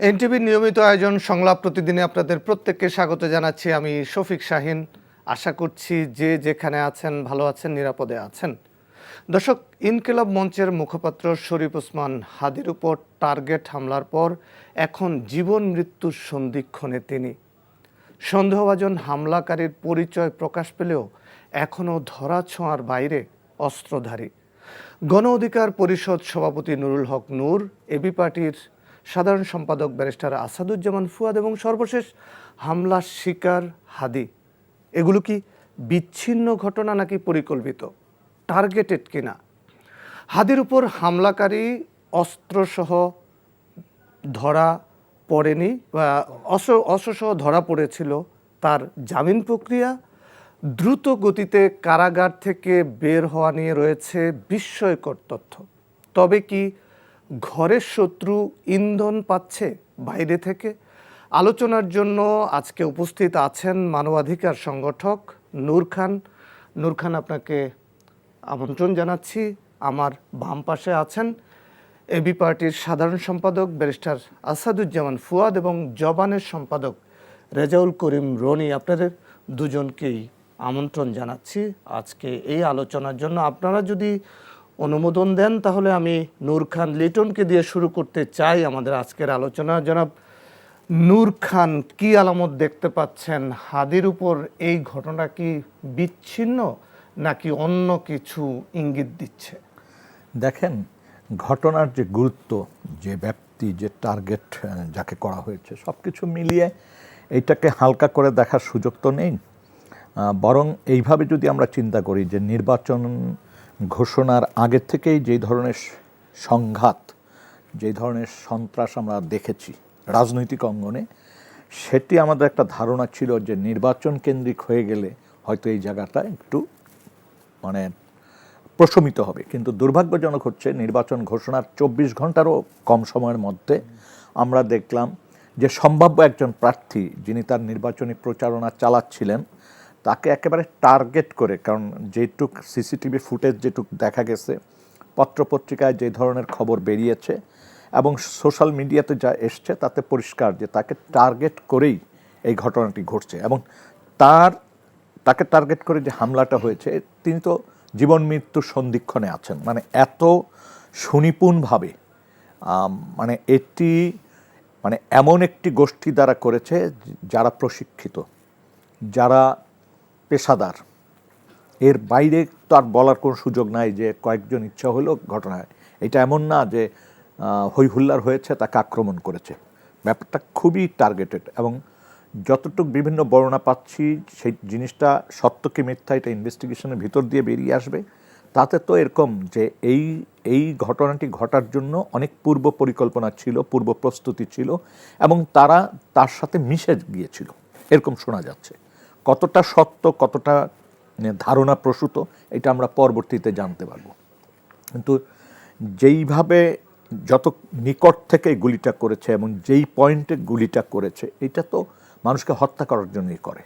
এনটিভির নিয়মিত আয়োজন সংলাপ প্রতিদিনে আপনাদের প্রত্যেককে স্বাগত জানাচ্ছি। আমি শফিক শাহিন। আশা করছি যে যেখানে আছেন ভালো আছেন, নিরাপদে আছেন। দর্শক, ইনকিলাব মঞ্চের মুখপাত্র শরীফ ওসমান হাদির উপর টার্গেট হামলার পর এখন জীবন মৃত্যুর সন্ধিক্ষণে তিনি। সন্দেহভাজন হামলাকারীর পরিচয় প্রকাশ পেলেও এখনও ধরাছোঁয়ার বাইরে অস্ত্রধারী। গণ অধিকার পরিষদ সভাপতি নুরুল হক নূর, এবি পার্টির সাধারণ সম্পাদক ব্যারিস্টার আসাদুজ্জামান ফুয়াদ এবং সর্বশেষ হামলার শিকার হাদি। এগুলো কি বিচ্ছিন্ন ঘটনা নাকি পরিকল্পিত, টার্গেটেড কিনা? হাদির উপর হামলাকারী অস্ত্রসহ ধরা পড়েনি বা অস্ত্রসহ ধরা পড়েছিল। তার জামিন প্রক্রিয়া, দ্রুত গতিতে কারাগার থেকে বের হওয়া নিয়ে রয়েছে বিস্ময়কর তথ্য। তবে কি ঘরের শত্রু ইন্ধন পাচ্ছে বাইরে থেকে? আলোচনার জন্য আজকে উপস্থিত আছেন মানবাধিকার সংগঠক নূর খান। নূর খান, আপনাকে আমন্ত্রণ জানাচ্ছি। আমার বাম পাশে আছেন এবি পার্টির সাধারণ সম্পাদক ব্যারিস্টার আসাদুজ্জামান ফুয়াদ এবং জবানের সম্পাদক রেজাউল করিম রনি। আপনাদের দুজনকেই আমন্ত্রণ জানাচ্ছি আজকে এই আলোচনার জন্য। আপনারা যদি অনুমোদন দেন তাহলে আমি নূর খান লিটনকে দিয়ে শুরু করতে চাই আমাদের আজকের আলোচনা। জনাব নূর খান, কি আলামত দেখতে পাচ্ছেন? হাদির উপর এই ঘটনা কি বিচ্ছিন্ন নাকি অন্য কিছু ইঙ্গিত দিচ্ছে? দেখেন, ঘটনার যে গুরুত্ব, যে ব্যাপ্তি, যে টার্গেট যাকে করা হয়েছে, সব কিছু মিলিয়ে এইটাকে হালকা করে দেখার সুযোগ তো নেই। বরং এইভাবে যদি আমরা চিন্তা করি যে নির্বাচন ঘোষণার আগের থেকেই যেই ধরনের সংঘাত, যেই ধরনের সন্ত্রাস আমরা দেখেছি রাজনৈতিক অঙ্গনে, সেটি আমাদের একটা ধারণা ছিল যে নির্বাচন কেন্দ্রিক হয়ে গেলে হয়তো এই জায়গাটা একটু প্রশমিত হবে। কিন্তু দুর্ভাগ্যজনক হচ্ছে নির্বাচন ঘোষণার 24 ঘন্টারও কম সময়ের মধ্যে আমরা দেখলাম যে সম্ভাব্য একজন প্রার্থী যিনি তার নির্বাচনী প্রচারণা চালাচ্ছিলেন তাকে একেবারে টার্গেট করে, কারণ যেটুক সিসিটিভি ফুটেজ যেটুক দেখা গেছে, পত্রপত্রিকায় যে ধরনের খবর বেরিয়েছে এবং সোশ্যাল মিডিয়াতে যা এসছে তাতে পরিষ্কার যে তাকে টার্গেট করেই এই ঘটনাটি ঘটছে। এবং তাকে টার্গেট করে যে হামলাটা হয়েছে, তিনি তো জীবন মৃত্যুর সন্ধিক্ষণে আছেন। এত সুনিপুণভাবে এটি এমন একটি গোষ্ঠী দ্বারা করেছে যারা প্রশিক্ষিত, যারা পেশাদার। এর বাইরে তো আর বলার কোনো সুযোগ নাই যে কয়েকজন ইচ্ছা হলো ঘটনায়। এটা এমন না যে হই হুল্লার হয়েছে তাকে আক্রমণ করেছে। ব্যাপারটা খুবই টার্গেটেড এবং যতটুকু বিভিন্ন বর্ণনা পাচ্ছি সেই জিনিসটা সত্য কি মিথ্যা এটা ইনভেস্টিগেশনের ভিতর দিয়ে বেরিয়ে আসবে। তাতে তো এরকম যে এই ঘটনাটি ঘটার জন্য অনেক পূর্ব পরিকল্পনা ছিল, পূর্ব প্রস্তুতি ছিল এবং তারা তার সাথে মিশে গিয়েছিল, এরকম শোনা যাচ্ছে। কতটা সত্য, কতটা ধারণা প্রসূত, এটা আমরা পরবর্তীতে জানতে পারব। কিন্তু যেইভাবে যত নিকট থেকে গুলিটা করেছে এবং যেই পয়েন্টে গুলিটা করেছে, এটা তো মানুষকে হত্যা করার জন্যই করে।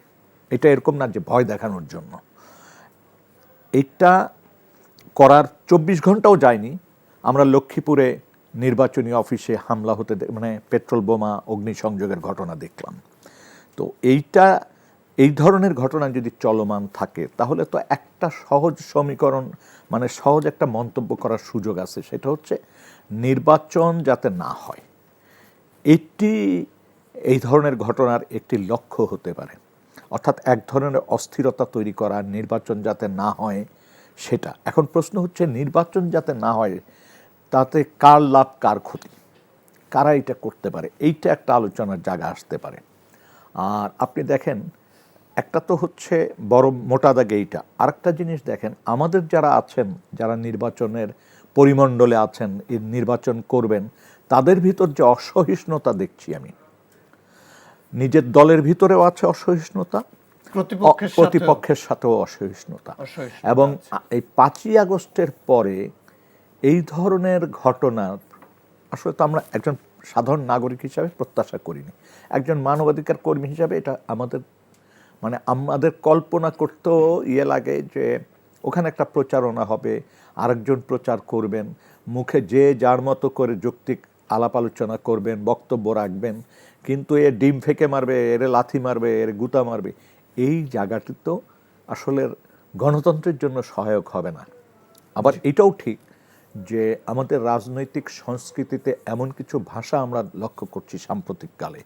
এটা এরকম না যে ভয় দেখানোর জন্য। এটা করার 24 ঘন্টাও যায়নি, আমরা লক্ষ্মীপুরে নির্বাচনী অফিসে হামলা হতে পেট্রোল বোমা অগ্নিসংযোগের ঘটনা দেখলাম। তো এই ধরনের ঘটনা যদি চলমান থাকে তাহলে তো একটা সহজ সমীকরণ, সহজ একটা মন্তব্য করার সুযোগ আছে, সেটা হচ্ছে নির্বাচন যাতে না হয়। এটি এই ধরনের ঘটনার একটি লক্ষ্য হতে পারে। অর্থাৎ এক ধরনের অস্থিরতা তৈরি করা, নির্বাচন যাতে না হয় সেটা। এখন প্রশ্ন হচ্ছে নির্বাচন যাতে না হয় তাতে কার লাভ কার ক্ষতি, কারা এটা করতে পারে, এইটা একটা আলোচনার জায়গা আসতে পারে। আর আপনি দেখেন, একটা তো হচ্ছে বড় মোটা দাগে এইটা। আরেকটা জিনিস দেখেন, আমাদের যারা আছেন, যারা নির্বাচনের পরিমণ্ডলে আছেন, এই নির্বাচন করবেন, তাদের ভিতর যে অসহিষ্ণুতা দেখছি আমি, নিজের দলের ভিতরেও আছে অসহিষ্ণুতা, প্রতিপক্ষের সাথেও অসহিষ্ণুতা। এবং এই 5ই আগস্টের পরে এই ধরনের ঘটনার আসলে তো আমরা একজন সাধারণ নাগরিক হিসাবে প্রত্যাশা করিনি। একজন মানবাধিকার কর্মী হিসাবে এটা আমাদের কল্পনা করতেও লাগে যে ওখানে একটা প্রচারণা হবে, আরেকজন প্রচার করবেন, মুখে যে যার মতো করে যৌক্তিক আলাপ আলোচনা করবেন, বক্তব্য রাখবেন, কিন্তু এ ডিম ফেকে মারবে, এর লাথি মারবে, এর গুতা মারবে, এই জায়গাটি তো আসলে গণতন্ত্রের জন্য সহায়ক হবে না। আবার এটাও ঠিক যে আমাদের রাজনৈতিক সংস্কৃতিতে এমন কিছু ভাষা আমরা লক্ষ্য করছি সাম্প্রতিককালে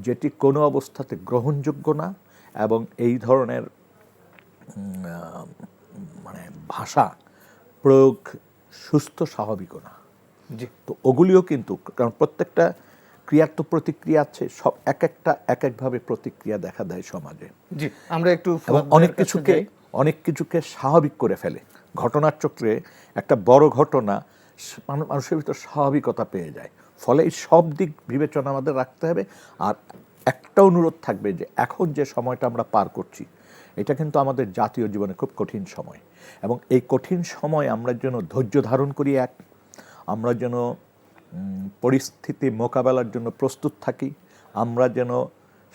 যেটি কোনো অবস্থাতে গ্রহণযোগ্য না, এবং এই ধরনের মানে ভাষা প্রয়োগ সুস্থ স্বাভাবিকও না। জি তো ওগুলিও কিন্তু, কারণ প্রত্যেকটা ক্রিয়ার তো প্রতিক্রিয়া আছে, সব এক একটা এক একভাবে প্রতিক্রিয়া দেখা দেয় সমাজে, জি আমরা একটু এবং অনেক কিছুকে স্বাভাবিক করে ফেলে। ঘটনার চক্রে একটা বড় ঘটনা মানুষের ভিতর স্বাভাবিকতা পেয়ে যায়। ফলে এই সব দিক বিবেচনা আমাদের রাখতে হবে। আর একটা অনুরোধ থাকবে যে এখন যে সময়টা আমরা পার করছি, এটা কিন্তু আমাদের জাতীয় জীবনে খুব কঠিন সময়, এবং এই কঠিন সময় আমরা যেন ধৈর্য ধারণ করি, আমরা যেন পরিস্থিতি মোকাবেলার জন্য প্রস্তুত থাকি, আমরা যেন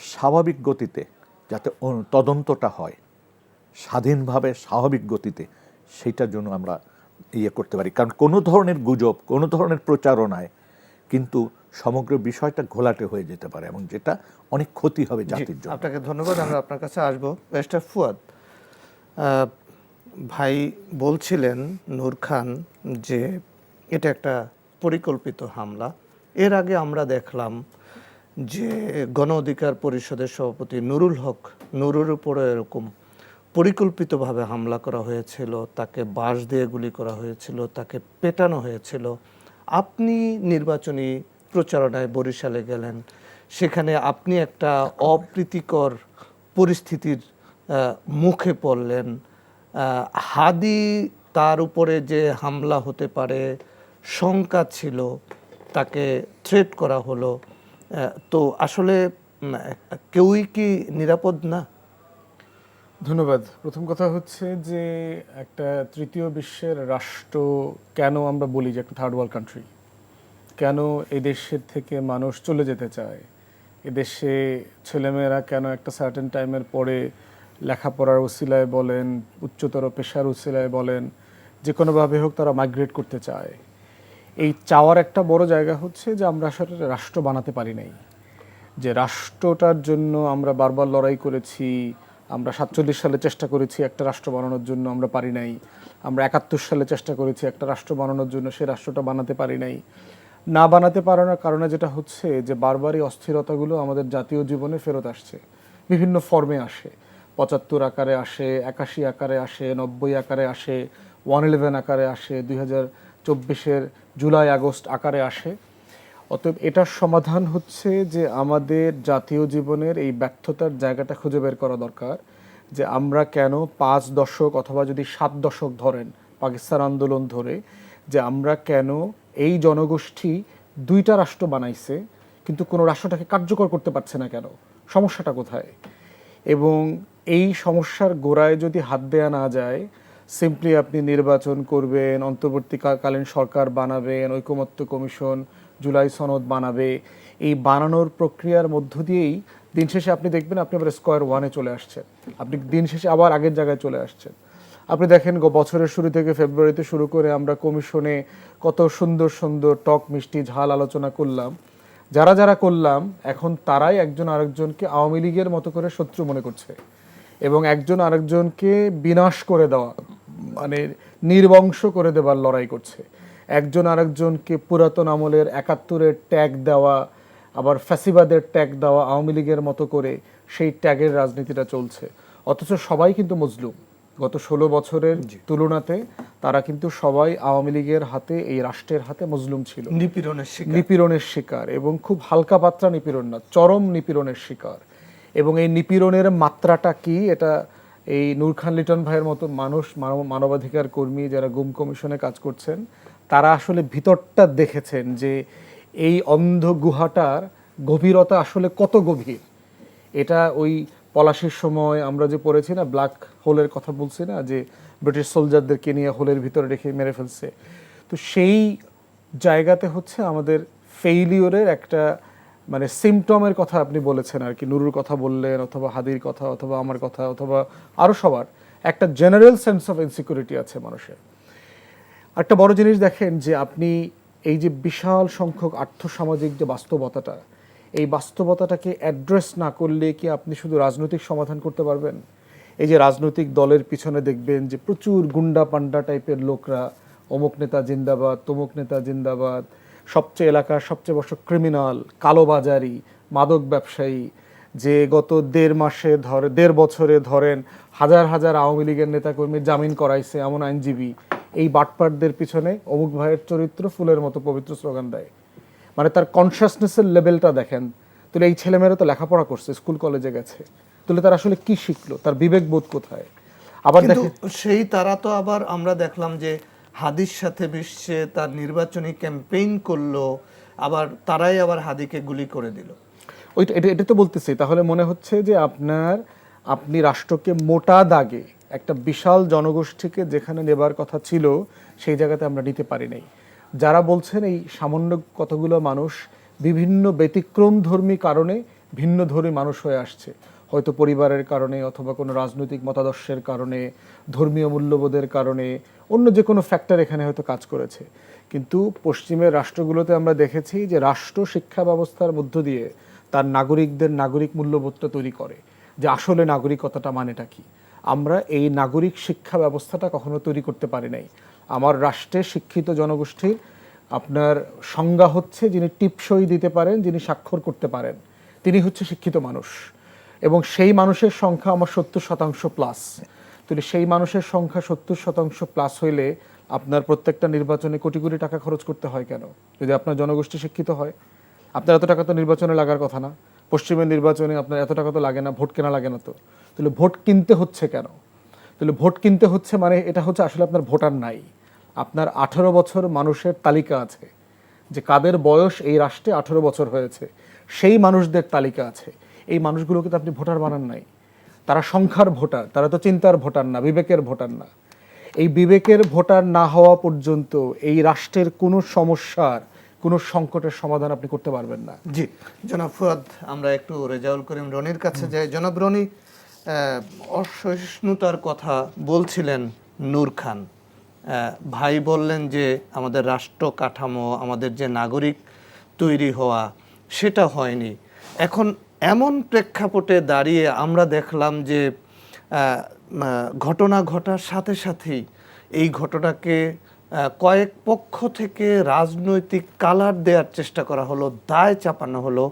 স্বাভাবিক গতিতে, যাতে তদন্তটা হয় স্বাধীনভাবে স্বাভাবিক গতিতে, সেইটার জন্য আমরা করতে পারি। কারণ কোনো ধরনের গুজব, কোনো ধরনের প্রচারণায় কিন্তু সমগ্র বিষয়টা ঘোলাটে হয়ে যেতে পারে, এবং যেটা অনেক ক্ষতি হবে জাতির জন্য। আপনাকে ধন্যবাদ। আমরা আপনার কাছে আসবো। ব্যারিস্টার ফুয়াদ, ভাই বলছিলেন নূর খান যে এটা একটা পরিকল্পিত হামলা। এর আগে আমরা দেখলাম যে গণ অধিকার পরিষদের সভাপতি নুরুল হক, নুরুর উপরে এরকম পরিকল্পিতভাবে হামলা করা হয়েছিল, তাকে বাঁশ দিয়ে গুলি করা হয়েছিল, তাকে পেটানো হয়েছিল। আপনি নির্বাচনী প্রচারণায় বরিশালে গেলেন, সেখানে আপনি একটা অপ্রীতিকর পরিস্থিতির মুখে পড়লেন। হাদি, তার উপরে যে হামলা হতে পারে শঙ্কা ছিল, তাকে থ্রেট করা হলো। তো আসলে কেউই কি নিরাপদ না? ধন্যবাদ। প্রথম কথা হচ্ছে যে একটা তৃতীয় বিশ্বের রাষ্ট্র, কেন আমরা বলি যে একটা থার্ড ওয়ার্ল্ড কান্ট্রি, কেন এই দেশের থেকে মানুষ চলে যেতে চায়, এদেশে ছেলেমেয়েরা কেন একটা সার্টেন টাইমের পরে লেখাপড়ার উসিলায় বলেন, উচ্চতর পেশার উসিলায় বলেন, যে কোনোভাবে হোক তারা মাইগ্রেট করতে চায়। এই চাওয়ার একটা বড় জায়গা হচ্ছে যে আমরা আসলে রাষ্ট্র বানাতে পারি নাই, যে রাষ্ট্রটার জন্য আমরা বারবার লড়াই করেছি। আমরা 47 সালে চেষ্টা করেছি একটা রাষ্ট্র বানানোর জন্য, আমরা পারি নাই। আমরা 71 সালে চেষ্টা করেছি একটা রাষ্ট্র বানানোর জন্য, সেই রাষ্ট্রটা বানাতে পারি নাই। না বানাতে পারানোর কারণে যেটা হচ্ছে যে বারবারই অস্থিরতাগুলো আমাদের জাতীয় জীবনে ফেরত আসছে, বিভিন্ন ফর্মে আসে। 75 আকারে আসে, 81 আকারে আসে, 90 আকারে আসে, 111 আকারে আসে, 2024-এর জুলাই আগস্ট আকারে আসে। অতএব এটার সমাধান হচ্ছে যে আমাদের জাতীয় জীবনের এই ব্যর্থতার জায়গাটা খুঁজে বের করা দরকার, যে আমরা কেন 5 দশক অথবা যদি 7 দশক ধরেন পাকিস্তান আন্দোলন ধরে, যে আমরা কেন এই জনগোষ্ঠী 2টা রাষ্ট্র বানাইছে কিন্তু কোনো রাষ্ট্রটাকে কার্যকর করতে পারছে না, কেন, সমস্যাটা কোথায়? এবং এই সমস্যার গোড়ায় যদি হাত দেয়া না যায়, সিম্পলি আপনি নির্বাচন করবেন, অন্তর্বর্তীকালীন সরকার বানাবেন, ঐকমত্য কমিশন, জুলাই সনদ বানাবে, এই বানানোর প্রক্রিয়ার মধ্য দিয়েই দিন শেষে আপনি দেখবেন আপনি আবার স্কোয়ার ওয়ানে চলে আসছেন, আপনি দিন শেষে আবার আগের জায়গায় চলে আসছেন। আপনি দেখেন বছরের শুরু থেকে ফেব্রুয়ারিতে শুরু করে আমরা কমিশনে কত সুন্দর সুন্দর টক মিষ্টি ঝাল আলোচনা করলাম, যারা যারা করলাম এখন তারাই একজন আরেকজনকে আওয়ামী লীগের মতো করে শত্রু মনে করছে, এবং একজন আরেকজনকে বিনাশ করে দেওয়া, মানে নির্বংশ করে দেবার লড়াই করছে। একজন আরেকজনকে পুরাতন আমলের 71-এর ট্যাগ দেওয়া, আবার ফ্যাসিবাদের ট্যাগ দেওয়া, আওয়ামী লীগের মতো করে সেই ট্যাগের রাজনীতিটা চলছে। অথচ সবাই কিন্তু মজলুম। গত 16 বছরের তুলনাতে তারা কিন্তু সবাই আওয়ামী লীগের হাতে, এই রাষ্ট্রের হাতে মজলুম ছিল, নিপীড়নের শিকার, এবং খুব হালকা পাত্রা নিপীড়ন না, চরম নিপীড়নের শিকার। এবং এই নিপীড়নের মাত্রাটা কি, এটা এই নূর খান লিটন ভাইয়ের মতো মানুষ, মানবাধিকার কর্মী যারা গুম কমিশনে কাজ করছেন, তারা আসলে ভিতরটা দেখেছেন যে এই অন্ধ গুহাটার গভীরতা আসলে কত গভীর। এটা ওই পলাশির সময় আমরা যে পড়েছি না, ব্ল্যাক হোলের কথা বলছি না, যে ব্রিটিশ সোলজারদেরকে নিয়ে হোলের ভিতরে রেখে মেরে ফেলছে। তো সেই জায়গাতে হচ্ছে আমাদের ফেইলিওরের একটা, মানে সিমটমের কথা আপনি বলেছেন আর কি, নুরুর কথা বললেন, অথবা হাদির কথা, অথবা আমার কথা, অথবা আরও সবার একটা জেনারেল সেন্স অফ ইনসিকিউরিটি আছে মানুষের। একটা বড় জিনিস দেখেন যে আপনি এই যে বিশাল সংখ্যক আর্থসামাজিক যে বাস্তবতাটা, এই বাস্তবতাটাকে অ্যাড্রেস না করলে কি আপনি শুধু রাজনৈতিক সমাধান করতে পারবেন? এই যে রাজনৈতিক দলের পিছনে দেখবেন যে প্রচুর গুন্ডা পান্ডা টাইপের লোকরা, অমুক নেতা জিন্দাবাদ, তমুক নেতা জিন্দাবাদ, সবচেয়ে এলাকার সবচেয়ে বড় ক্রিমিনাল, কালোবাজারি, মাদক ব্যবসায়ী, যে গত 1.5 বছরে ধরেন হাজার হাজার আওয়ামী লীগের নেতাকর্মীর জামিন করাইছে এমন আইনজীবী, এই বাটপারদের পিছনে অমুক ভাইয়ের চরিত্র ফুলের মতো পবিত্র স্লোগান দেয়। মানে তার কনসিয়াসনেসের লেভেলটা দেখেন। তাহলে এই ছেলেমেয়েরা তো লেখাপড়া করছে, স্কুল কলেজে গেছে, তাহলে তার আসলে কি শিখলো? তার বিবেকবোধ কোথায়? আবার কিন্তু দেখেন সেই তারা তো আবার আমরা দেখলাম যে হাদির সাথে মিশছে, তার নির্বাচনী ক্যাম্পেইন করলো, আবার তারাই আবার হাদিকে গুলি করে দিল। ওইটা এটা তো বলতেছি। তাহলে মনে হচ্ছে যে আপনি রাষ্ট্রকে মোটা দাগে একটা বিশাল জনগোষ্ঠীকে যেখানে নেবার কথা ছিল সেই জায়গাতে আমরা নিতে পারি নাই। যারা বলছেন এই সামান্য কতগুলো মানুষ বিভিন্ন ব্যতিক্রম ধর্মী কারণে ভিন্ন ধর্মী মানুষ হয়ে আসছে, হয়তো পরিবারের কারণে অথবা কোনো রাজনৈতিক মতাদর্শের কারণে, ধর্মীয় মূল্যবোধের কারণে, অন্য যে কোনো ফ্যাক্টর এখানে হয়তো কাজ করেছে। কিন্তু পশ্চিমের রাষ্ট্রগুলোতে আমরা দেখেছি যে রাষ্ট্র শিক্ষা ব্যবস্থার মধ্য দিয়ে তার নাগরিকদের নাগরিক মূল্যবোধটা তৈরি করে, যে আসলে নাগরিকতাটা মানেটা কি। আমরা এই নাগরিক শিক্ষা ব্যবস্থাটা কখনো তৈরি করতে পারি নাই। আমার রাষ্ট্রে শিক্ষিত জনগোষ্ঠীর আপনার সংজ্ঞা হচ্ছে যিনি টিপসই দিতে পারেন, যিনি স্বাক্ষর করতে পারেন, তিনি হচ্ছে শিক্ষিত মানুষ। এবং সেই মানুষের সংখ্যা আমার 70% প্লাস। তাহলে সেই মানুষের সংখ্যা 70% প্লাস হইলে আপনার প্রত্যেকটা নির্বাচনে কোটি কোটি টাকা খরচ করতে হয় কেন? যদি আপনার জনগোষ্ঠী শিক্ষিত হয়, আপনার এত টাকা তো নির্বাচনে লাগার কথা না। পশ্চিমের নির্বাচনে আপনার এত টাকা তো লাগে না, ভোট কেনা লাগে না তো। তাহলে ভোট কিনতে হচ্ছে কেন? তাহলে ভোট কিনতে হচ্ছে মানে এটা হচ্ছে আসলে আপনার ভোটার নাই। আপনার 18 বছর মানুষের তালিকা আছে, যে কাদের বয়স এই রাষ্ট্রে 18 বছর হয়েছে, সেই মানুষদের তালিকা আছে। এই মানুষগুলোকে তো আপনি ভোটার বানান নাই। তারা সংখ্যার ভোটার, তারা তো চিন্তার ভোটার না, বিবেকের ভোটার না। এই বিবেকের ভোটার না হওয়া পর্যন্ত এই রাষ্ট্রের কোনো সমস্যার, কোনো সংকটের সমাধান আপনি করতে পারবেন না। জি জনাব ফুয়াদ, আমরা একটু রেজাউল করিম রনির কাছে যাই। জনাব রনি, অসহিষ্ণুতার কথা বলছিলেন নূর খান ভাই, বললেন যে আমাদের রাষ্ট্র কাঠামো, আমাদের যে নাগরিক তৈরি হওয়া সেটা হয়নি। এখন এমন প্রেক্ষাপটে দাঁড়িয়ে আমরা দেখলাম যে ঘটনা ঘটার সাথে সাথেই এই ঘটনাকে কয়েক পক্ষ থেকে রাজনৈতিক কালার দেওয়ার চেষ্টা করা হলো, দায় চাপানো হলো।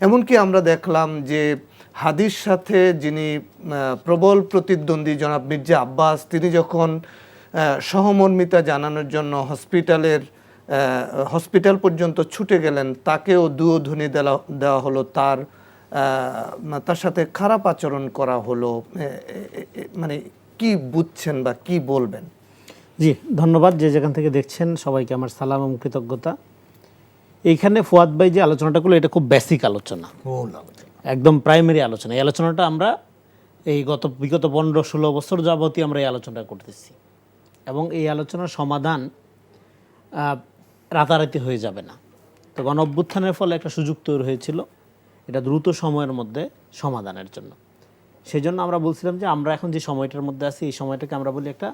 এমনকি আমরা দেখলাম যে হাদির সাথে যিনি প্রবল প্রতিদ্বন্দ্বী জনাব মির্জা আব্বাস, তিনি যখন সহমর্মিতা জানানোর জন্য হসপিটাল পর্যন্ত ছুটে গেলেন, তাকেও দুয়োধ্বনি দেওয়া হলো, তার সাথে খারাপ আচরণ করা হলো। মানে কি বুঝছেন বা কি বলবেন? জি ধন্যবাদ। যে যেখান থেকে দেখছেন সবাইকে আমার সালাম এবং কৃতজ্ঞতা। এইখানে ফুয়াদ ভাই যে আলোচনাটা করলো এটা খুব বেসিক আলোচনা, একদম প্রাইমারি আলোচনা। এই আলোচনাটা আমরা এই বিগত 15-16 বছর যাবতই আমরা এই আলোচনাটা করতেছি, এবং এই আলোচনার সমাধান রাতারাতি হয়ে যাবে না। তো গণ অভ্যুত্থানের ফলে একটা সুযোগ তৈরি হয়েছিল এটা দ্রুত সময়ের মধ্যে সমাধানের জন্য। সেই জন্য আমরা বলছিলাম যে আমরা এখন যে সময়টার মধ্যে আছি, এই সময়টাকে আমরা বলি একটা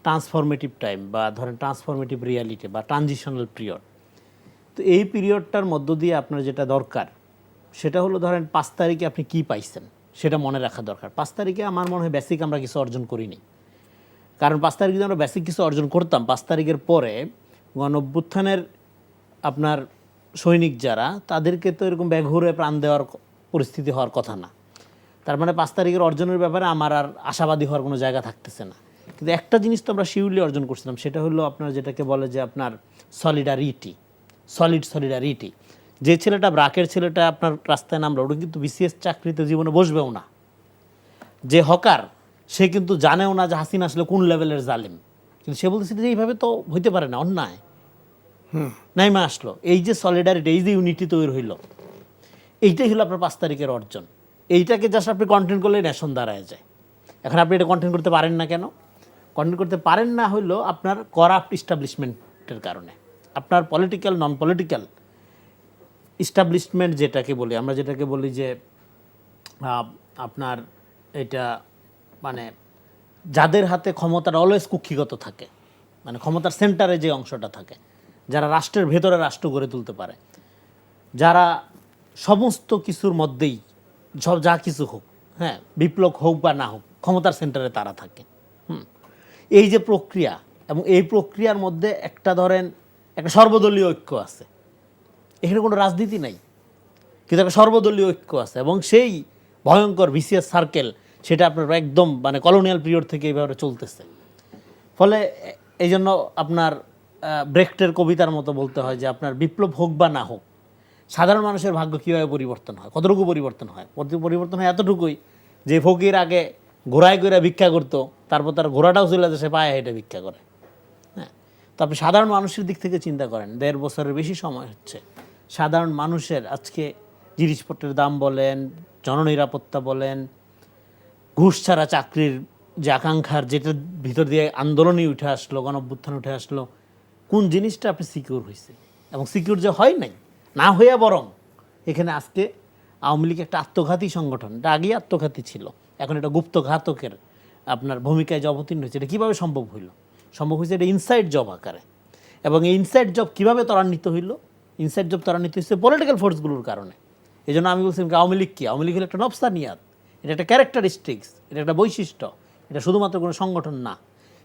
ট্রান্সফরমেটিভ টাইম, বা ধরেন ট্রান্সফরমেটিভ রিয়ালিটি বা ট্রানজিশনাল পিরিয়ড। তো এই পিরিয়ডটার মধ্য দিয়ে আপনার যেটা দরকার সেটা হলো, ধরেন 5 তারিখে আপনি কি পাইছেন সেটা মনে রাখা দরকার। 5 তারিখে আমার মনে হয় বেসিক আমরা কিছু অর্জন করিনি। কারণ 5 তারিখে যদি আমরা বেসিক কিছু অর্জন করতাম, 5 তারিখের পরে গণ অভ্যুত্থানের আপনার সৈনিক যারা, তাদেরকে তো এরকম ব্যাঘুরে প্রাণ দেওয়ার পরিস্থিতি হওয়ার কথা না। তার মানে 5 তারিখের অর্জনের ব্যাপারে আমার আর আশাবাদী হওয়ার কোনো জায়গা থাকতেছে না। কিন্তু একটা জিনিস তো আমরা শিওরলি অর্জন করছিলাম, সেটা হলো আপনার যেটাকে বলে যে আপনার সলিডারিটি। যে ছেলেটা ব্রাকের ছেলেটা আপনার রাস্তায় নামলো, ওটা কিন্তু বিসিএস চাকরিতে জীবনে বসবেও না। যে হকার, সে কিন্তু জানেও না যে হাসিনা আসলে কোন লেভেলের জালিম, কিন্তু সে বলতেছে যে এইভাবে তো হইতে পারে না, অন্যায়। নাইমা আসলো এই যে সলিডারিটি, এই যে ইউনিটি তৈরি হইল, এইটাই হলো আপনার 5 তারিখের অর্জন। এইটাকে জাস্ট আপনি কন্টেন্ট করলে নেশন দাঁড়ায় যায়। এখন আপনি এটা কন্টেন্ট করতে পারেন না কেন? কন্টেন্ট করতে পারেন না হইলো আপনার করাপ্ট ইস্টাবলিশমেন্টের কারণে। আপনার পলিটিক্যাল, নন পলিটিক্যাল ইস্টাবলিশমেন্ট যেটাকে বলি আমরা, যেটাকে বলি যে আপনার এটা মানে যাদের হাতে ক্ষমতার অলওয়েজ কুক্ষিগত থাকে, মানে ক্ষমতার সেন্টারে যে অংশটা থাকে, যারা রাষ্ট্রের ভেতরে রাষ্ট্র গড়ে তুলতে পারে, যারা সমস্ত কিছুর মধ্যেই সব যা কিছু হোক, হ্যাঁ, বিপ্লব হোক বা না হোক, ক্ষমতার সেন্টারে তারা থাকে। এই যে প্রক্রিয়া, এবং এই প্রক্রিয়ার মধ্যে একটা ধরেন একটা সর্বদলীয় ঐক্য আছে, এখানে কোনো রাজনীতি নাই, কিন্তু একটা সর্বদলীয় ঐক্য আছে, এবং সেই ভয়ঙ্কর ভিসিএস সার্কেল সেটা আপনার একদম মানে কলোনিয়াল পিরিয়ড থেকে এইভাবে চলতেছে। ফলে এই জন্য আপনার ব্রেক্টের কবিতার মতো বলতে হয় যে আপনার বিপ্লব হোক বা না হোক, সাধারণ মানুষের ভাগ্য কীভাবে পরিবর্তন হয়, কতটুকু পরিবর্তন হয়, পরিবর্তন হয় এতটুকুই যে ফকির আগে ঘোড়ায় করে ভিক্ষা করতো, তারপর তার ঘোড়াটাও চলে যায়, সে পায়ে হেঁটে ভিক্ষা করে। হ্যাঁ, তো আপনি সাধারণ মানুষের দিক থেকে চিন্তা করেন, 1.5 বছরের বেশি সময় হচ্ছে সাধারণ মানুষের আজকে জিনিসপত্রের দাম বলেন, জননিরাপত্তা বলেন, ঘুষ ছাড়া চাকরির যে আকাঙ্ক্ষার যেটার ভিতর দিয়ে আন্দোলনই উঠে আসলো, গণঅভ্যুত্থান উঠে আসলো, কোন জিনিসটা আপনি সিকিউর হয়েছে, এবং সিকিউর যে হয় নাই, না হইয়া বরং এখানে আজকে আওয়ামী লীগ একটা আত্মঘাতী সংগঠন, এটা আগেই আত্মঘাতী ছিল, এখন এটা গুপ্ত ঘাতকের আপনার ভূমিকায় যে অবতীর্ণ হয়েছে, এটা কীভাবে সম্ভব হইল? সম্ভব হয়েছে এটা ইনসাইড জব আকারে। এবং এই ইনসাইড জব কীভাবে ত্বরান্বিত হইল? ইনসাইড জব ত্বরান্বিত হয়েছে পলিটিক্যাল ফোর্সগুলোর কারণে। এই জন্য আমি বলছিলাম কি, আওয়ামী লীগ কি? আওয়ামী লীগ হলো একটা নফসানিয়াত, এটা একটা ক্যারেক্টারিস্টিক্স, এটা একটা বৈশিষ্ট্য, এটা শুধুমাত্র কোনো সংগঠন না।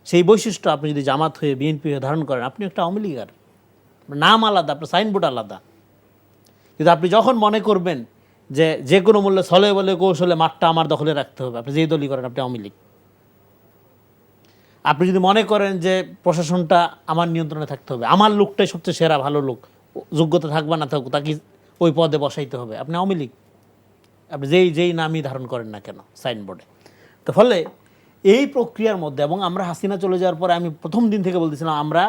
সেই বৈশিষ্ট্য আপনি যদি জামাত হয়ে বিএনপি হয়ে ধারণ করেন, আপনি একটা আওয়ামী লীগার, নাম আলাদা, আপনার সাইনবোর্ড আলাদা। কিন্তু আপনি যখন মনে করবেন যে যে কোনো মূল্যে ছলে বলে কৌশলে মাঠটা আমার দখলে রাখতে হবে, আপনি যেই দলই করেন আপনি আওয়ামী লীগ। আপনি যদি মনে করেন যে প্রশাসনটা আমার নিয়ন্ত্রণে থাকতে হবে, আমার লোকটাই সবচেয়ে সেরা ভালো লোক, যোগ্যতা থাকবে না থাকুক তাকে ওই পদে বসাইতে হবে, আপনি আওয়ামী লীগ। আপনি যেই নামই ধারণ করেন না কেন সাইনবোর্ডে। তো ফলে এই প্রক্রিয়ার মধ্যে, এবং আমরা হাসিনা চলে যাওয়ার পরে আমি প্রথম দিন থেকে বলতেছিলাম আমরা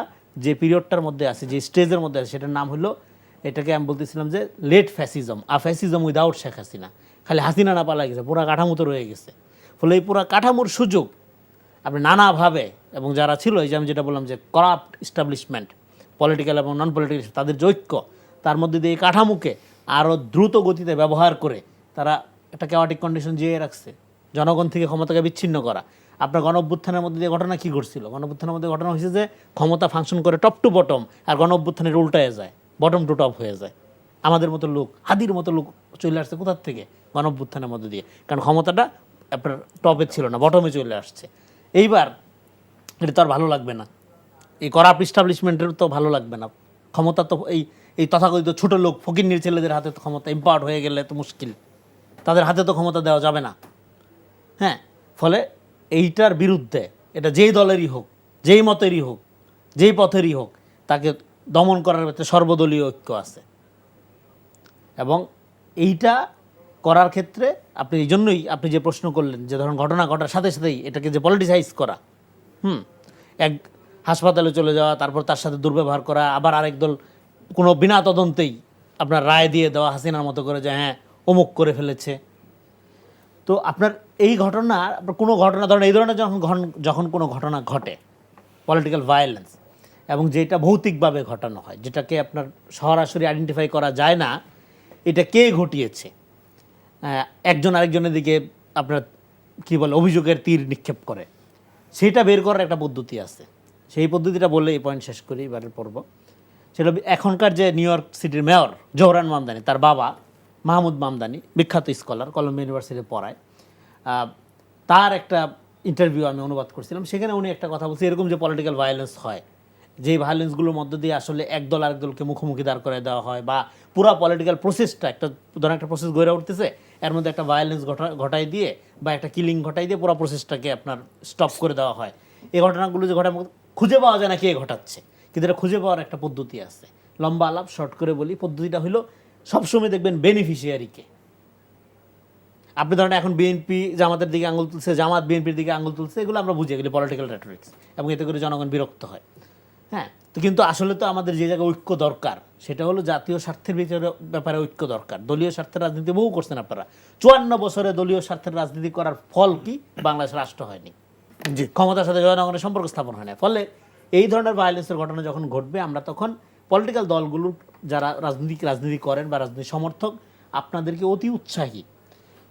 যে পিরিয়ডটার মধ্যে আছি, যে স্টেজের মধ্যে আছে, সেটার নাম হলো, এটাকে আমি বলতেছিলাম যে let fascism, fascism without Sheikh Hasina. খালি হাসিনা না পালা গেছে, পুরা কাঠামো তো রয়ে গেছে। ফলে এই পুরা কাঠামোর সুযোগ আপনি নানাভাবে, এবং যারা ছিল এই যে আমি যেটা বললাম যে করাপ্ট ইস্টাবলিশমেন্ট, পলিটিক্যাল এবং নন পলিটিক্যাল, তাদের যে ঐক্য, তার মধ্যে দিয়ে এই কাঠামোকে আরও দ্রুত গতিতে ব্যবহার করে তারা একটা কেওয়াটিক কন্ডিশন জিয়ে রাখছে, জনগণ থেকে ক্ষমতাকে বিচ্ছিন্ন করা। আপনার গণঅভ্যুত্থানের মধ্যে দিয়ে ঘটনা কী ঘটছিল? গণঅভ্যুত্থানের মধ্যে ঘটনা হয়েছে যে ক্ষমতা ফাংশন করে টপ টু বটম, আর গণঅভ্যুত্থানের উল্টায় যায়, বটম টু টপ হয়ে যায়। আমাদের মতো লোক, হাদির মতো লোক চলে আসছে কোথার থেকে? গণঅভ্যুত্থানের মধ্যে দিয়ে, কারণ ক্ষমতাটা আপনার টপে ছিল না, বটমে চলে আসছে। এইবার এটা তো আর ভালো লাগবে না, এই করাপ্ট ইস্টাবলিশমেন্টের তো ভালো লাগবে না। ক্ষমতা তো এই তথাকথিত ছোটো লোক ফকিন্নির ছেলেদের হাতে তো ক্ষমতা এম্পাওয়ার্ড হয়ে গেলে তো মুশকিল, তাদের হাতে তো ক্ষমতা দেওয়া যাবে না। হ্যাঁ, ফলে এইটার বিরুদ্ধে, এটা যেই দলেরই হোক, যেই মতেরই হোক, যেই পথেরই হোক, তাকে দমন করার ক্ষেত্রে সর্বদলীয় ঐক্য আছে। এবং এইটা করার ক্ষেত্রে আপনি এই জন্যই আপনি যে প্রশ্ন করলেন যে ধরুন ঘটনা ঘটার সাথে সাথেই এটাকে যে পলিটিসাইজ করা, এক হাসপাতালে চলে যাওয়া, তারপর তার সাথে দুর্ব্যবহার করা, আবার আরেক দল কোনো বিনা তদন্তেই আপনার রায় দিয়ে দেওয়া হাসিনার মতো করে যে হ্যাঁ অমুক করে ফেলেছে। তো আপনার এই ঘটনা, কোনো ঘটনা ধরেন এই ধরনের যখন কোনো ঘটনা ঘটে, পলিটিক্যাল ভায়োলেন্স, এবং যেটা ভৌতিকভাবে ঘটানো হয়, যেটাকে আপনার সরাসরি আইডেন্টিফাই করা যায় না এটা কে ঘটিয়েছে, একজন আরেকজনের দিকে আপনার কী বলে অভিযোগের তীর নিক্ষেপ করে, সেটা বের করার একটা পদ্ধতি আছে। সেই পদ্ধতিটা বললে এই পয়েন্ট শেষ করি এবারের পর্ব। সেটা এখনকার যে নিউ ইয়র্ক সিটির মেয়র জোহরান মামদানি, তার বাবা মাহমুদ মামদানি বিখ্যাত স্কলার, কলম্বিয়া ইউনিভার্সিটিতে পড়ায়, তার একটা ইন্টারভিউ আমি অনুবাদ করছিলাম। সেখানে উনি একটা কথা বলছে, এরকম যে পলিটিক্যাল ভায়োলেন্স হয়, যেই ভায়োলেন্সগুলোর মধ্য দিয়ে আসলে একদল আরেক দলকে মুখোমুখি দাঁড় করে দেওয়া হয়, বা পুরা পলিটিক্যাল প্রসেসটা ধরেন একটা প্রসেস গড়ে উঠতেছে, এর মধ্যে একটা ভায়োলেন্স ঘটাই দিয়ে বা একটা কিলিং ঘটাই দিয়ে পুরো প্রসেসটাকে আপনার স্টপ করে দেওয়া হয়। এই ঘটনাগুলো যে ঘটনা খুঁজে পাওয়া যায় না কে ঘটাচ্ছে, কিন্তু এটা খুঁজে পাওয়ার একটা পদ্ধতি আছে। লম্বা আলাপ শর্ট করে বলি, পদ্ধতিটা হলো সবসময় দেখবেন বেনিফিশিয়ারিকে। আপনি ধরেন এখন বিএনপি জামাতের দিকে আঙুল তুলছে, জামাত বিএনপির দিকে আঙুল তুলছে, এগুলো আমরা বুঝি, এগুলো পলিটিক্যাল রেটরিক্স, এবং এতে করে জনগণ বিরক্ত হয়। হ্যাঁ, তো কিন্তু আসলে তো আমাদের যে জায়গায় ঐক্য দরকার সেটা হলো জাতীয় স্বার্থের ব্যাপারে ঐক্য দরকার। দলীয় স্বার্থের রাজনীতি বহু করছেন আপনারা, 54 বছরে দলীয় স্বার্থের রাজনীতি করার ফল কি? বাংলাদেশ রাষ্ট্র হয়নি, জি, ক্ষমতার সাথে জনগণের সম্পর্ক স্থাপন হয় না। ফলে এই ধরনের ভায়োলেন্সের ঘটনা যখন ঘটবে, আমরা তখন পলিটিক্যাল দলগুলোর যারা রাজনীতি করেন বা রাজনীতি সমর্থক, আপনাদেরকে অতি উৎসাহী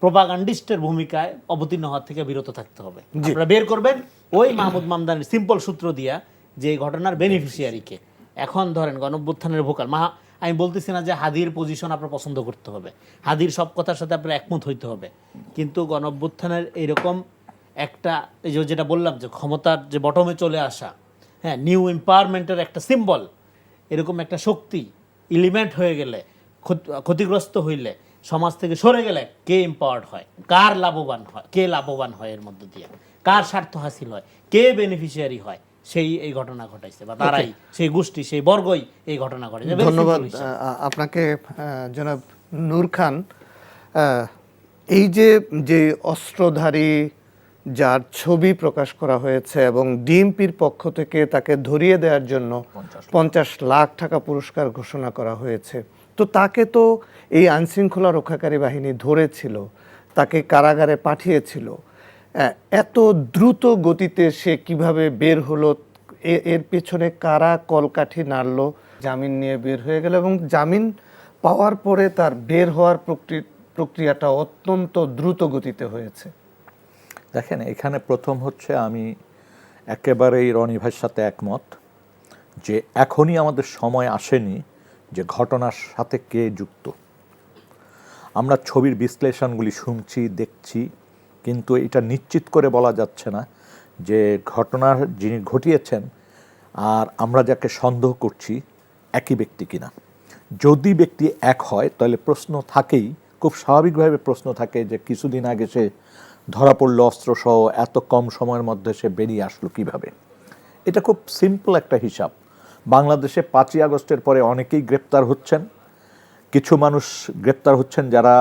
প্রোপাগান্ডিস্টের ভূমিকায় অবতীর্ণ হওয়ার থেকে বিরত থাকতে হবে। আপনারা বের করবেন ওই মাহমুদ মামদানির সিম্পল সূত্র দিয়া যে এই ঘটনার বেনিফিশিয়ারিকে, এখন ধরেন গণঅভ্যুত্থানের ভোকাল আমি বলতেছি না যে হাদির পজিশন আপনার পছন্দ করতে হবে, হাদির সব কথার সাথে আপনার একমত হইতে হবে, কিন্তু গণঅভ্যুত্থানের এইরকম একটা, এই যে যেটা বললাম যে ক্ষমতার যে বটমে চলে আসা, হ্যাঁ, নিউ এম্পাওয়ারমেন্টের একটা সিম্বল, এরকম একটা শক্তি এলিমেন্ট হয়ে গেলে, ক্ষতিগ্রস্ত হইলে, সমাজ থেকে সরে গেলে কে এম্পাওয়ার্ড হয়, কার লাভবান হয়, কে লাভবান হয় এর মধ্যে দিয়ে, কার স্বার্থ হাসিল হয়, কে বেনিফিশিয়ারি হয়, সেই এই ঘটনা ঘটাইছে বা তারাই সেই গোষ্ঠী সেই বর্গই এই ঘটনা ঘটাইছে। Very ধন্যবাদ simple হিসাব। আপনাকে জনাব নূর খান। এই যে যে অস্ত্রধারী যার ছবি প্রকাশ করা হয়েছে এবং ডিএমপির পক্ষ থেকে তাকে ধরিয়ে দেওয়ার জন্য 50 লাখ টাকা পুরস্কার ঘোষণা করা হয়েছে, তো তাকে তো এই আইনশৃঙ্খলা রক্ষাকারী বাহিনী ধরেছিল, তাকে কারাগারে পাঠিয়েছিল। এত দ্রুত গতিতে সে কিভাবে বের হলো, এর পেছনে কারা কলকাঠি নাড়লো, জামিন নিয়ে বের হয়ে গেল এবং জামিন পাওয়ার পরে তার বের হওয়ার প্রক্রিয়াটা অত্যন্ত দ্রুত গতিতে হয়েছে? দেখেন, এখানে প্রথম হচ্ছে আমি একেবারেই রনি ভাইয়ের সাথে একমত যে এখনই আমাদের সময় আসেনি যে ঘটনার সাথে কে যুক্ত। আমরা ছবির বিশ্লেষণগুলি শুনছি, দেখছি, কিন্তু এটা নিশ্চিত করে বলা যাচ্ছে না যে ঘটনার যিনি ঘটিয়েছেন আর আমরা যাকে সন্দেহ করছি একই ব্যক্তি কিনা। যদি ব্যক্তি এক হয় তাহলে প্রশ্ন থাকেই, খুব স্বাভাবিকভাবে প্রশ্ন থাকে যে কিছুদিন আগে সে ধরা পড়লো অস্ত্রসহ, এত কম সময়ের মধ্যে সে বেরিয়ে আসলো কিভাবে। এটা খুব সিম্পল একটা হিসাব। বাংলাদেশে 5ই আগস্টের পরে অনেকেই গ্রেপ্তার হচ্ছেন, কিছু মানুষ গ্রেপ্তার হচ্ছেন যারা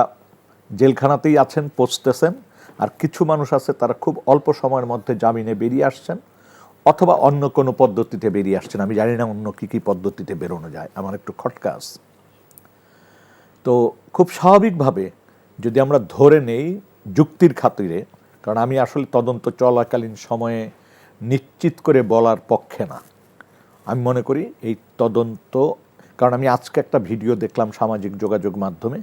জেলখানাতেই আছেন, পচতেছেন, আর কিছু মানুষ আছে তারা খুব অল্প সময়ের মধ্যে জামিনে বেরিয়ে আসছেন অথবা অন্য কোনো পদ্ধতিতে বেরিয়ে আসছেন। আমি জানি না অন্য কী কী পদ্ধতিতে বেরোনো যায়, আমার একটু খটকা আছে। তো খুব স্বাভাবিকভাবে যদি আমরা ধরে নেই যুক্তির খাতিরে, কারণ আমি আসলে তদন্ত চলাকালীন সময়ে নিশ্চিত করে বলার পক্ষে না, আমি মনে করি এই তদন্ত, কারণ আমি আজকে একটা ভিডিও দেখলাম সামাজিক যোগাযোগ মাধ্যমে,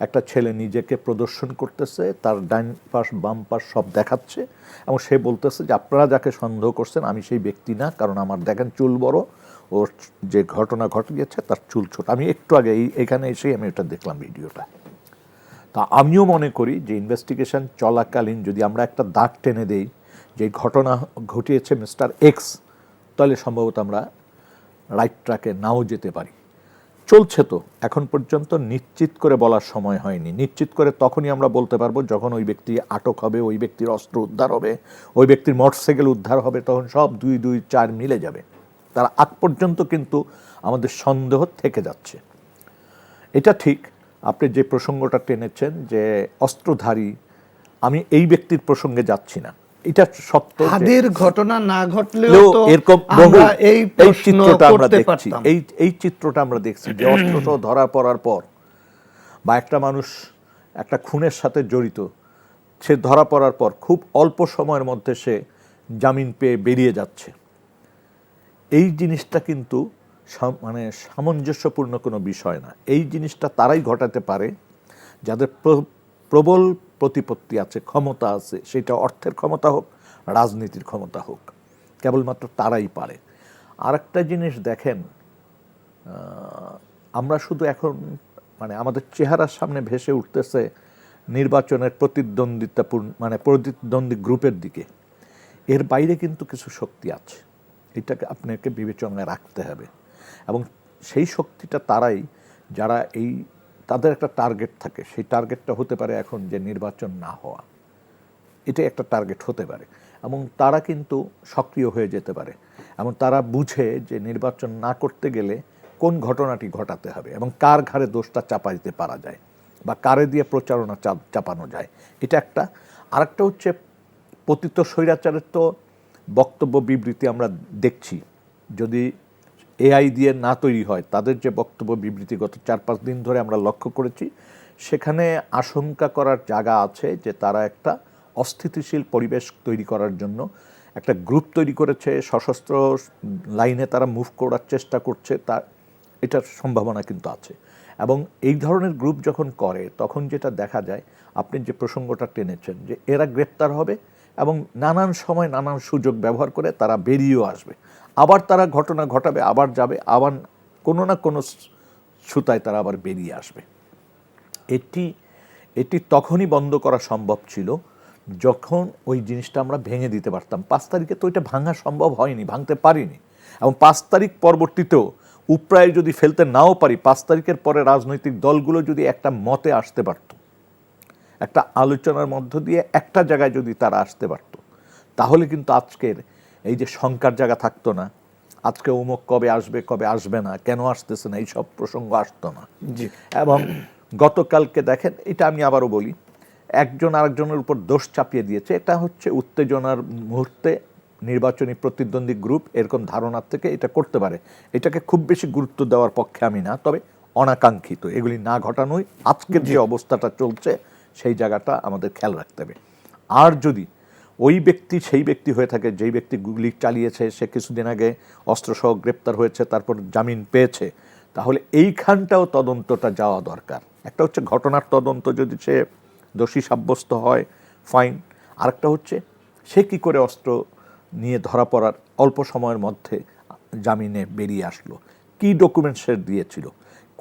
একটা ছেলে নিজেকে প্রদর্শন করতেছে, তার ডান পাশ বাম পাশ সব দেখাচ্ছে এবং সে বলতেছে যে আপনারা যাকে সন্দেহ করছেন আমি সেই ব্যক্তি না, কারণ আমার দেখেন চুল বড়, ওর যে ঘটনা ঘটিয়েছে তার চুল ছোট। আমি একটু আগে এখানে এসেই আমি এটা দেখলাম ভিডিওটা। তা আমিও মনে করি যে ইনভেস্টিগেশন চলাকালীন যদি আমরা একটা দাগ টেনে দেই যে ঘটনা ঘটিয়েছে মিস্টার এক্স, তাহলে সম্ভবত আমরা রাইট ট্র্যাকে নাও যেতে পারি। চলছে তো, এখন পর্যন্ত নিশ্চিত করে বলার সময় হয়নি। নিশ্চিত করে তখনই আমরা বলতে পারবো যখন ওই ব্যক্তি আটক হবে, ওই ব্যক্তির অস্ত্র উদ্ধার হবে, ওই ব্যক্তির মোটরসাইকেল উদ্ধার হবে, তখন সব 2, 2, 4 মিলে যাবে। তার আগ পর্যন্ত কিন্তু আমাদের সন্দেহ থেকে যাচ্ছে। এটা ঠিক, আপনি যে প্রসঙ্গটা টেনেছেন যে অস্ত্রধারী, আমি এই ব্যক্তির প্রসঙ্গে যাচ্ছি না, এটা সত্য। হাদির ঘটনা না ঘটলেও তো এরকম আমরা এই চিত্রটা আমরা করতে দেখছি, পারতাম। এই চিত্রটা আমরা দেখছি যে অস্ত্রসহ ধরা পড়ার পর বা একটা মানুষ একটা খুনের সাথে জড়িত, সে ধরা পড়ার পর খুব অল্প সময়ের মধ্যে সে জামিন পেয়ে বেরিয়ে যাচ্ছে। এই জিনিসটা কিন্তু মানে সামঞ্জস্যপূর্ণ কোনো বিষয় না। এই জিনিসটা তারাই ঘটাতে পারে যাদের প্রবল প্রতিপত্তি আছে, ক্ষমতা আছে, সেটা অর্থের ক্ষমতা হোক, রাজনীতির ক্ষমতা হোক, কেবলমাত্র তারাই পারে। আর একটা জিনিস দেখেন, আমরা শুধু এখন মানে আমাদের চেহারার সামনে ভেসে উঠতেছে নির্বাচনের প্রতিদ্বন্দ্বিতাপূর্ণ মানে প্রতিদ্বন্দ্বী গ্রুপের দিকে, এর বাইরে কিন্তু কিছু শক্তি আছে, এটাকে আপনাকে বিবেচনায় রাখতে হবে। এবং সেই শক্তিটা তারাই যারা তাদের একটা টার্গেট থাকে, সেই টার্গেটটা হতে পারে এখন যে নির্বাচন না হওয়া, এটা একটা টার্গেট হতে পারে এবং তারা কিন্তু সক্রিয় হয়ে যেতে পারে এবং তারা বুঝে যে নির্বাচন না করতে গেলে কোন ঘটনাটি ঘটাতে হবে এবং কার ঘাড়ে দোষটা চাপাইতে পারা যায় বা কারে দিয়ে প্রচারণা চাপানো যায়, এটা একটা। আরেকটা হচ্ছে পতিত স্বৈরাচারের তো বক্তব্য বিবৃতি আমরা দেখছি, যদি এআই দিয়ে না তৈরি হয়, তাদের যে বক্তব্য বিবৃতি গত 4-5 দিন ধরে আমরা লক্ষ্য করেছি, সেখানে আশঙ্কা করার জায়গা আছে যে তারা একটা অস্থিতিশীল পরিবেশ তৈরি করার জন্য একটা গ্রুপ তৈরি করেছে, সশস্ত্র লাইনে তারা মুভ করার চেষ্টা করছে, এটার সম্ভাবনা কিন্তু আছে। এবং এই ধরনের গ্রুপ যখন করে তখন যেটা দেখা যায়, আপনি যে প্রসঙ্গটা টেনেছেন যে এরা গ্রেপ্তার হবে এবং নানান সময় নানান সুযোগ ব্যবহার করে তারা বেরিয়েও আসবে। আবার তারা ঘটনা ঘটাবে, আবার যাবে, আবার কোনো না কোনো সুতায় তারা আবার বেরিয়ে আসবে। এটি তখনই বন্ধ করা সম্ভব ছিল যখন ওই জিনিসটা আমরা ভেঙে দিতে পারতাম। 5 তারিখে তো এটা ভাঙা সম্ভব হয়নি, ভাঙতে পারিনি। এবং 5 তারিখ পরবর্তীতেও উপরায় যদি ফেলতে নাও পারি, 5 তারিখের পরে রাজনৈতিক দলগুলো যদি একটা মতে আসতে পারত, একটা আলোচনার মধ্য দিয়ে একটা জায়গায় যদি তারা আসতে পারত, তাহলে কিন্তু আজকের এই যে শঙ্কার জায়গা থাকতো না। আজকে অমুক কবে আসবে না, কেন আসতেছে না, এইসব প্রসঙ্গ আসতো না। জি। এবং গতকালকে দেখেন, এটা আমি আবারও বলি, একজন আরেকজনের উপর দোষ চাপিয়ে দিয়েছে। এটা হচ্ছে উত্তেজনার মুহূর্তে নির্বাচনী প্রতিদ্বন্দ্বী গ্রুপ এরকম ধারণার থেকে এটা করতে পারে। এটাকে খুব বেশি গুরুত্ব দেওয়ার পক্ষে আমি না, তবে অনাকাঙ্ক্ষিত এগুলি না ঘটানোই আজকের যে অবস্থাটা চলছে সেই জায়গাটা আমাদের খেয়াল রাখতে হবে। আর যদি ওই ব্যক্তি সেই ব্যক্তি হয়ে থাকে যেই ব্যক্তি গুলি চালিয়েছে, সে কিছুদিন আগে অস্ত্রসহ গ্রেপ্তার হয়েছে, তারপর জামিন পেয়েছে, তাহলে এইখানটাও তদন্তটা যাওয়া দরকার। একটা হচ্ছে ঘটনার তদন্ত, যদি সে দোষী সাব্যস্ত হয় ফাইন। আরেকটা হচ্ছে সে কী করে অস্ত্র নিয়ে ধরা পড়ার অল্প সময়ের মধ্যে জামিনে বেরিয়ে আসলো, কী ডকুমেন্টস সে দিয়েছিল,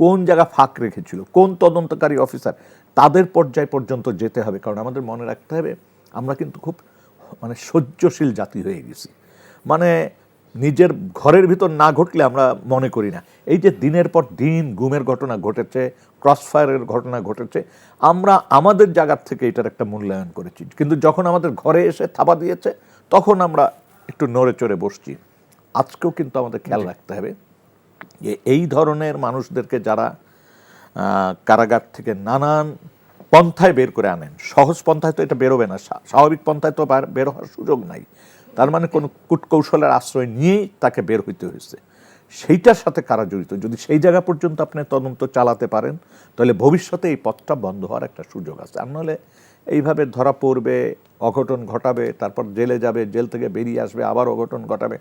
কোন জায়গা ফাঁক রেখেছিল, কোন তদন্তকারী অফিসার, তাদের পর্যায় পর্যন্ত যেতে হবে। কারণ আমাদের মনে রাখতে হবে আমরা কিন্তু খুব সহ্যশীল জাতি হয়ে গেছি। নিজের ঘরের ভিতর না ঘটলে আমরা মনে করি না। এই যে দিনের পর দিন গুমের ঘটনা ঘটেছে, ক্রসফায়ারের ঘটনা ঘটেছে, আমরা আমাদের জায়গার থেকে এটার একটা মূল্যায়ন করেছি, কিন্তু যখন আমাদের ঘরে এসে থাবা দিয়েছে তখন আমরা একটু নড়ে চড়ে বসছি। আজকেও কিন্তু আমাদের খেয়াল রাখতে হবে যে এই ধরনের মানুষদেরকে যারা কারাগার থেকে নানান পন্থায় বের করে আনেন, সহজ পন্থায় তো এটা বেরোবে না, স্বাভাবিক পন্থায় তো বের হওয়ার সুযোগ নাই, তার মানে কোনো কূটকৌশলের আশ্রয় নিয়েই তাকে বের হইতে হয়েছে, সেইটার সাথে কারা জড়িত, যদি সেই জায়গা পর্যন্ত আপনি তদন্ত চালাতে পারেন তাহলে ভবিষ্যতে এই পথটা বন্ধ হওয়ার একটা সুযোগ আছে। আর নাহলে এইভাবে ধরা পড়বে, অঘটন ঘটাবে, তারপর জেলে যাবে, জেল থেকে বেরিয়ে আসবে, আবার অঘটন ঘটাবে,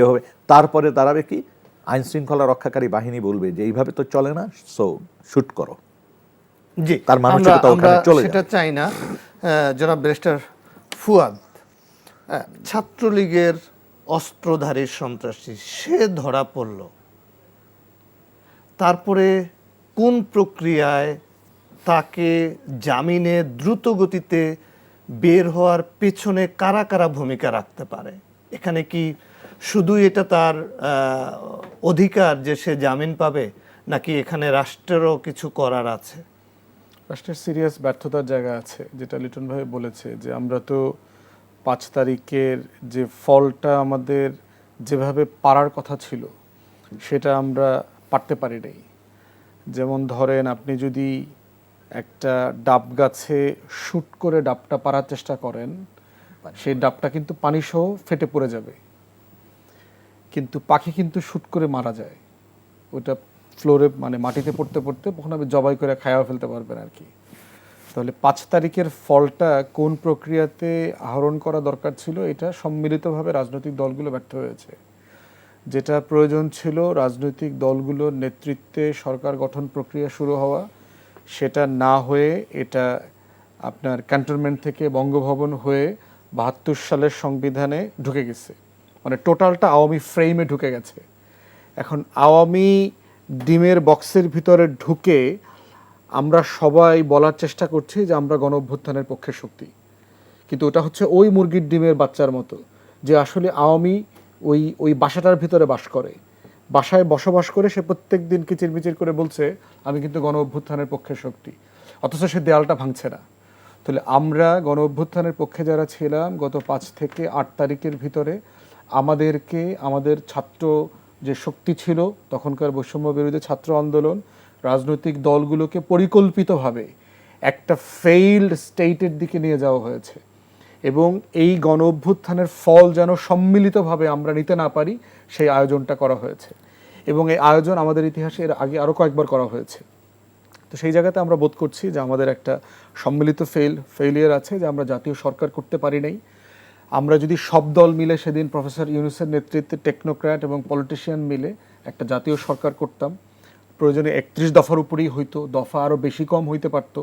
হবে, তারপরে দাঁড়াবে কি, আইন শৃঙ্খলা রক্ষাকারী বাহিনী বলবে যে এইভাবে তো চলে না, সো শুট করো। জি, তার মানসিকতা ওখানে চলে যাবে। সেটা চাই না। জনাব ব্যারিস্টার ফুয়াদ, ছাত্রলীগের অস্ত্রধারী সন্ত্রাসী সে ধরা পড়ল, তারপরে কোন প্রক্রিয়ায় তাকে জামিনে দ্রুত গতিতে বের হওয়ার পেছনে কারা কারা ভূমিকা রাখতে পারে? এখানে কি শুধু এটা তার অধিকার যে সে জামিন পাবে, নাকি এখানে রাষ্ট্রেরও কিছু করার আছে? রাষ্ট্রের সিরিয়াস ব্যর্থতার জায়গা আছে, যেটা লিটন ভাই বলেছে যে আমরা তো 5 তারিখের যে ফলটা আমাদের যেভাবে পারার কথা ছিল সেটা আমরা পারতে পারি নাই। যেমন ধরেন, আপনি যদি একটা ডাব গাছে শুট করে ডাবটা পারার চেষ্টা করেন, সেই ডাবটা কিন্তু পানি সহ ফেটে পড়ে যাবে, কিন্তু পাখি কিন্তু শুট করে মারা যায়, ওটা ফ্লোরে মাটিতে পড়তে পড়তে কখনো আপনি জবাই করে খাওয়া ফেলতে পারবেন আর কি। তাহলে 5 তারিখের ফলটা কোন প্রক্রিয়াতে আহরণ করা দরকার ছিল, এটা সম্মিলিতভাবে রাজনৈতিক দলগুলো ব্যর্থ হয়েছে। যেটা প্রয়োজন ছিল রাজনৈতিক দলগুলোর নেতৃত্বে সরকার গঠন প্রক্রিয়া শুরু হওয়া, সেটা না হয়ে এটা আপনার ক্যান্টনমেন্ট থেকে বঙ্গভবন হয়ে 72 সালের সংবিধানে ঢুকে গেছে, টোটালটা আওয়ামী ফ্রেমে ঢুকে গেছে। এখন আওয়ামী ডিমের বক্সের ভিতরে ঢুকে আমরা সবাই বলার চেষ্টা করছি যে আমরা গণ অভ্যুত্থানের পক্ষে শক্তি, কিন্তু ওটা হচ্ছে ওই মুরগির ডিমের বাচ্চার মতো, যে আসলে আওয়ামী ওই বাসাটার ভিতরে বাস করে, বাসায় বসবাস করে সে প্রত্যেক দিন কিচিরমিচির করে বলছে আমি কিন্তু গণ অভ্যুত্থানের পক্ষে শক্তি, অথচ সে দেয়ালটা ভাঙছে না। তাহলে আমরা গণ অভ্যুত্থানের পক্ষে যারা ছিলাম গত 5 থেকে 8 তারিখের ভিতরে আমাদেরকে আমাদের ছাত্র যে শক্তি ছিল তখনকার বৈষম্য বিরোধী ছাত্র আন্দোলন, রাজনৈতিক দলগুলোকে পরিকল্পিতভাবে একটা ফেইল্ড স্টেটের দিকে নিয়ে যাওয়া হয়েছে, এবং এই গণ অভ্যুত্থানের ফল যেন সম্মিলিতভাবে আমরা নিতে না পারি সেই আয়োজনটা করা হয়েছে, এবং এই আয়োজন আমাদের ইতিহাসে এর আগে আরও কয়েকবার করা হয়েছে। তো সেই জায়গাতে আমরা বোধ করছি যে আমাদের একটা সম্মিলিত ফেইলিয়ার আছে, যে আমরা জাতীয় সরকার করতে পারি নাই। আমরা যদি সব দল মিলে সেদিন প্রফেসর ইউনূসের নেতৃত্বে টেকনোক্র্যাট এবং পলিটিশিয়ান মিলে একটা জাতীয় সরকার করতাম, প্রয়োজনে 31 দফার উপরেই হইতো, দফা আরও বেশি কম হইতে পারতো,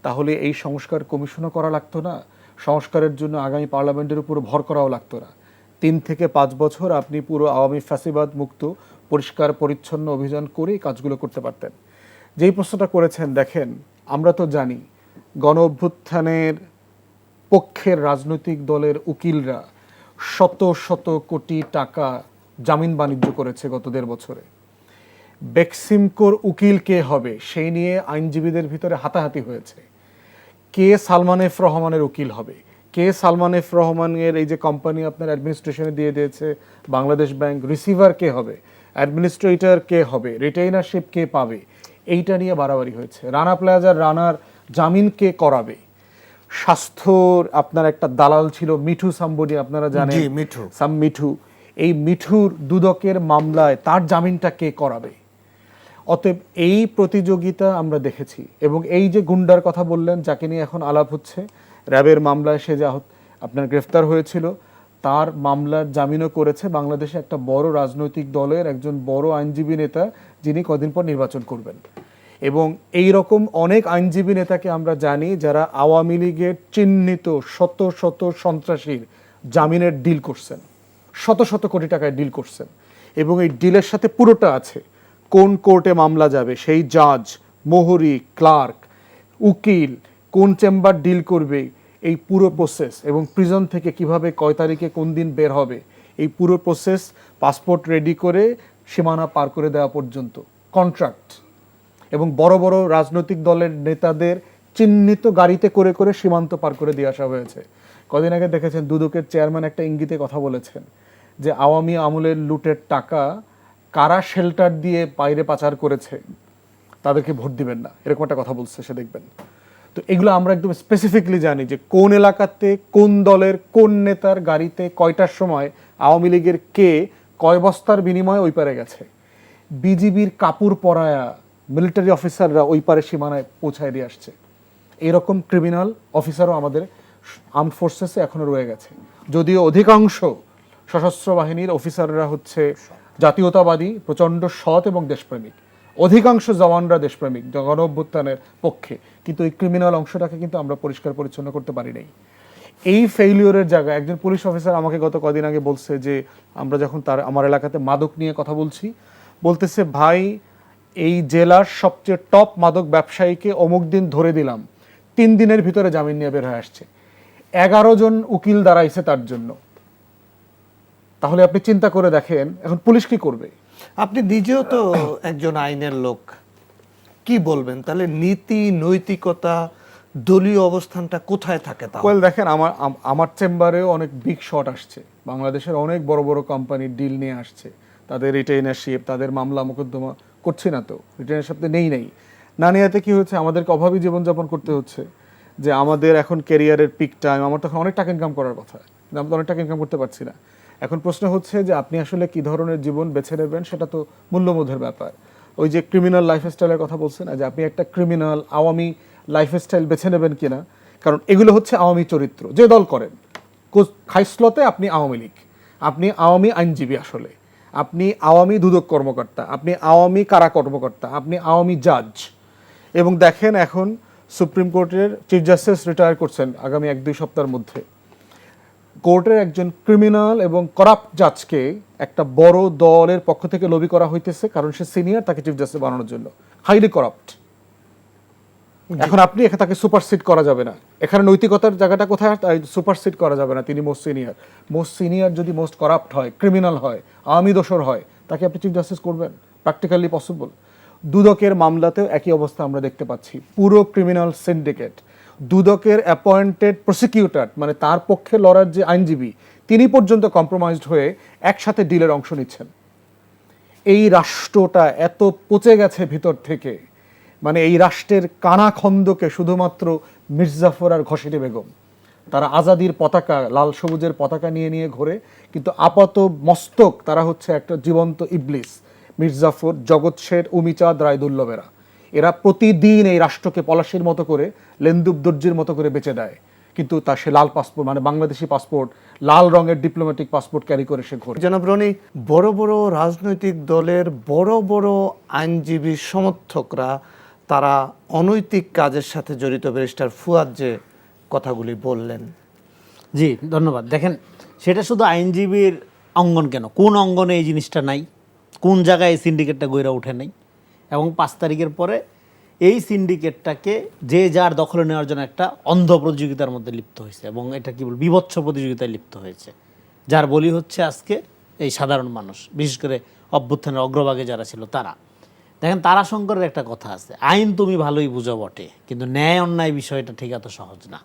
তাহলে এই সংস্কার কমিশনও করা লাগতো না, সংস্কারের জন্য আগামী পার্লামেন্টের উপর ভর করাও লাগতো না। 3 থেকে 5 বছর আপনি পুরো আওয়ামী ফ্যাসিবাদ মুক্ত পরিষ্কার পরিচ্ছন্ন অভিযান করে এই কাজগুলো করতে পারতেন। যেই প্রশ্নটা করেছেন, দেখেন আমরা তো জানি গণ অভ্যুত্থানের পক্ষের রাজনৈতিক দলের উকিলরা শত শত কোটি টাকা জামিন বাণিজ্য করেছে গত 1.5 বছরে। বেক্সিমকোর উকিল কে হবে সেই নিয়ে আইনজীবীদের ভিতরে হাতাহাতি হয়েছে। কে সালমান এফ রহমানের উকিল হবে, কে সালমান এফ রহমানের এই যে কোম্পানি আপনার অ্যাডমিনিস্ট্রেশনে দিয়ে দিয়েছে বাংলাদেশ ব্যাংক, রিসিভার কে হবে, অ্যাডমিনিস্ট্রেটর কে হবে, রিটেইনারশিপ কে পাবে, এইটা নিয়ে বাড়াবাড়ি হয়েছে। রানা প্লাজার রানার জামিন কে করাবে, স্বাস্থ্যর আপনার একটা দালাল ছিল মিঠু সাম্বডি, আপনারা জানেন, জি, মিঠু। মিঠু, এই মিঠুর দুদকের মামলায় তার জামিনটা কে করাবে। অতএব এই প্রতিযোগিতা আমরা দেখেছি। এবং এই যে গুন্ডার কথা বললেন, যাকে নিয়ে এখন আলাপ হচ্ছে, র্যাবের মামলায় সে যা আপনার গ্রেফতার হয়েছিল, তার মামলার জামিনও করেছে বাংলাদেশে একটা বড় রাজনৈতিক দলের একজন বড় আইনজীবী নেতা, যিনি কদিন পর নির্বাচন করবেন। এবং এই রকম অনেক আইনজীবী নেতাকে আমরা জানি যারা আওয়ামী লীগের চিহ্নিত শত শত সন্ত্রাসীর জামিনের ডিল করছেন, শত শত কোটি টাকায় ডিল করছেন। এবং এই ডিলের সাথে পুরোটা আছে, কোন কোর্টে মামলা যাবে, সেই জাজ, মোহরি, ক্লার্ক, উকিল, কোন চেম্বার ডিল করবে, এই পুরো প্রসেস, এবং প্রিজন থেকে কিভাবে কয় তারিখে কোন দিন বের হবে, এই পুরো প্রসেস, পাসপোর্ট রেডি করে সীমানা পার করে দেওয়া পর্যন্ত কন্ট্রাক্ট। এবং বড় বড় রাজনৈতিক দলের নেতাদের চিহ্নিত গাড়িতে করে করে সীমান্ত পার করে দিয়ে আসা হয়েছে। কদিন আগে দেখেছেন দুদকের চেয়ারম্যান একটা ইঙ্গিতে কথা বলেছেন যে আওয়ামী আমলের লুটের টাকা কারা শেল্টার দিয়ে বাইরে পাচার করেছে তাদেরকে ভোট দিবেন না, এরকম একটা কথা বলছে সে, দেখবেন। তো এগুলো আমরা একদম স্পেসিফিকলি জানি যে কোন এলাকাতে কোন দলের কোন নেতার গাড়িতে কয়টার সময় আওয়ামী লীগের কে কয় বস্তার বিনিময়ে ওই পারে গেছে। বিজিবির কাপুর পরায়া মিলিটারি অফিসাররা ওই পারে সীমানায় পৌঁছায় দিয়ে আসছে। এরকম ক্রিমিনাল অফিসারও আমাদের আর্মড ফোর্সেসে এখনো রয়ে গেছে, যদিও অধিকাংশ সশস্ত্র বাহিনীর অফিসাররা হচ্ছে জাতীয়তাবাদী, প্রচণ্ড সৎ এবং দেশপ্রেমিক। অধিকাংশ জওয়ানরা দেশপ্রেমিক, গণ অভ্যুত্থানের পক্ষে, কিন্তু এই ক্রিমিনাল অংশটাকে কিন্তু আমরা পরিষ্কার পরিচ্ছন্ন করতে পারি নাই। এই ফেইলিওরের জায়গায় একজন পুলিশ অফিসার আমাকে গত কদিন আগে বলছে যে আমরা যখন আমার এলাকাতে মাদক নিয়ে কথা বলছি, বলতেছে ভাই এই জেলার সবচেয়ে টপ মাদক ব্যবসায়ীকে অমুক দিন ধরে দিলাম, 3 দিনের ভিতরে জামিন নিয়ে বের হয়ে আসছে, 11 জন উকিল দাঁড়াইছে তার জন্য। তাহলে আপনি চিন্তা করে দেখেন এখন পুলিশ কি করবে। আপনি নিজেও তো একজন আইনের লোক, কি বলবেন তাহলে? নীতি নৈতিকতা দলীয় অবস্থানটা কোথায় থাকে? তা ওয়েল দেখেন, আমার চেম্বারেও অনেক বিগ শট আসছে, বাংলাদেশের অনেক বড় বড় কোম্পানির ডিল নিয়ে আসছে, তাদের রিটেইনারশিপ, তাদের মামলা মোকদ্দমা করছি না, তো রিটেইনারশিপ নেই না নেওয়াতে কি হচ্ছে, আমাদেরকে অভাবী জীবনযাপন করতে হচ্ছে। যে আমাদের এখন ক্যারিয়ারের পিক টাইম, আমার তখন অনেক টাকা ইনকাম করার কথা, কিন্তু আমি তো অনেক টাকা ইনকাম করতে পারছি না। এখন প্রশ্ন হচ্ছে যে আপনি আসলে কি ধরনের জীবন বেছে নেবেন, সেটা তো মূল্যবোধের ব্যাপার। ওই যে ক্রিমিনাল লাইফস্টাইলের কথা বলছেন না, যে আপনি একটা ক্রিমিনাল আওয়ামী লাইফস্টাইল বেছে নেবেন কিনা, কারণ এগুলো হচ্ছে আওয়ামী চরিত্র, যে দল করেন খাইসলতে আপনি আওয়ামী লীগ, আপনি আওয়ামী আইনজীবী, আসলে আপনি আওয়ামী দুদক কর্মকর্তা, আপনি আওয়ামী কারা কর্মকর্তা, আপনি আওয়ামী জাজ। এবং দেখেন এখন সুপ্রিম কোর্টের চিফ জাস্টিস রিটায়ার করছেন আগামী 1-2 সপ্তাহের মধ্যে। কোর্টের একজন ক্রিমিনাল এবং করাপ্ট জাজকে একটা বড় দলের পক্ষ থেকে লবি করা হইতেছে, কারণ সে সিনিয়র, তাকে চিফ জাস্টিস বানানোর জন্য, হাইলি করাপ্ট। এখন আপনি তাকে সুপারসিড করা যাবে না, এখানে নৈতিকতার জায়গাটা কোথায়? সুপারসিড করা যাবে না, তিনি মোস্ট সিনিয়র যদি মোস্ট করাপ্ট হয়, ক্রিমিনাল হয়, আওয়ামী দোসর হয়, তাকে আপনি চিফ জাস্টিস করবেন? Practically possible. দুদকের মামলাতেও একই অবস্থা আমরা দেখতে পাচ্ছি, পুরো ক্রিমিনাল সিন্ডিকেট, দুদকের অ্যাপয়েন্টেড প্রসিকিউটর, মানে তার পক্ষে লড়ার যে আইনজীবী, তিনি পর্যন্ত কম্প্রোমাইজড হয়ে একসাথে ডিলের অংশ নিচ্ছেন। এই রাষ্ট্রটা এত পচে গেছে ভিতর থেকে, মানে এই রাষ্ট্রের কানা খন্দকে শুধুমাত্র মির্জাফর আর ঘসেটি বেগম, তারা আজাদির পতাকা, লাল সবুজের পতাকা নিয়ে নিয়ে ঘোরে, কিন্তু আপাত মস্তক তারা হচ্ছে একটা জীবন্ত ইবলিস। মির্জাফর, জগৎ শেঠ, উমিচাঁদ, রায়দুল্লভেরা, এরা প্রতিদিন এই রাষ্ট্রকে পলাশির মতো করে, লেন্দুব দর্জির মতো করে বেচে দেয়, কিন্তু তা সে লাল পাসপোর্ট, মানে বাংলাদেশি পাসপোর্ট, লাল রঙের ডিপ্লোম্যাটিক পাসপোর্ট ক্যারি করে সে ঘোরে। জনাব রনি, বড় বড় রাজনৈতিক দলের বড় বড় আইনজীবী সমর্থকরা তারা অনৈতিক কাজের সাথে জড়িত, ব্যারিস্টার ফুয়াদ যে কথাগুলি বললেন। জি ধন্যবাদ। দেখেন সেটা শুধু আইনজীবীর অঙ্গন কেন, কোন অঙ্গনে এই জিনিসটা নাই, কোন জায়গায় এই সিন্ডিকেটটা গইরা ওঠে নাই, এবং 5 তারিখের পরে এই সিন্ডিকেটটাকে যে যার দখলে নেওয়ার জন্য একটা অন্ধ প্রতিযোগিতার মধ্যে লিপ্ত হয়েছে, এবং এটা কি বল বিভৎস প্রতিযোগিতায় লিপ্ত হয়েছে, যার বলি হচ্ছে আজকে এই সাধারণ মানুষ, বিশেষ করে অভ্যুত্থানের অগ্রভাগে যারা ছিল তারা। দেখেন, তারাশঙ্করের একটা কথা আছে, আইন তুমি ভালোই বুঝো বটে, কিন্তু ন্যায় অন্যায় বিষয়টা ঠিক এত সহজ না।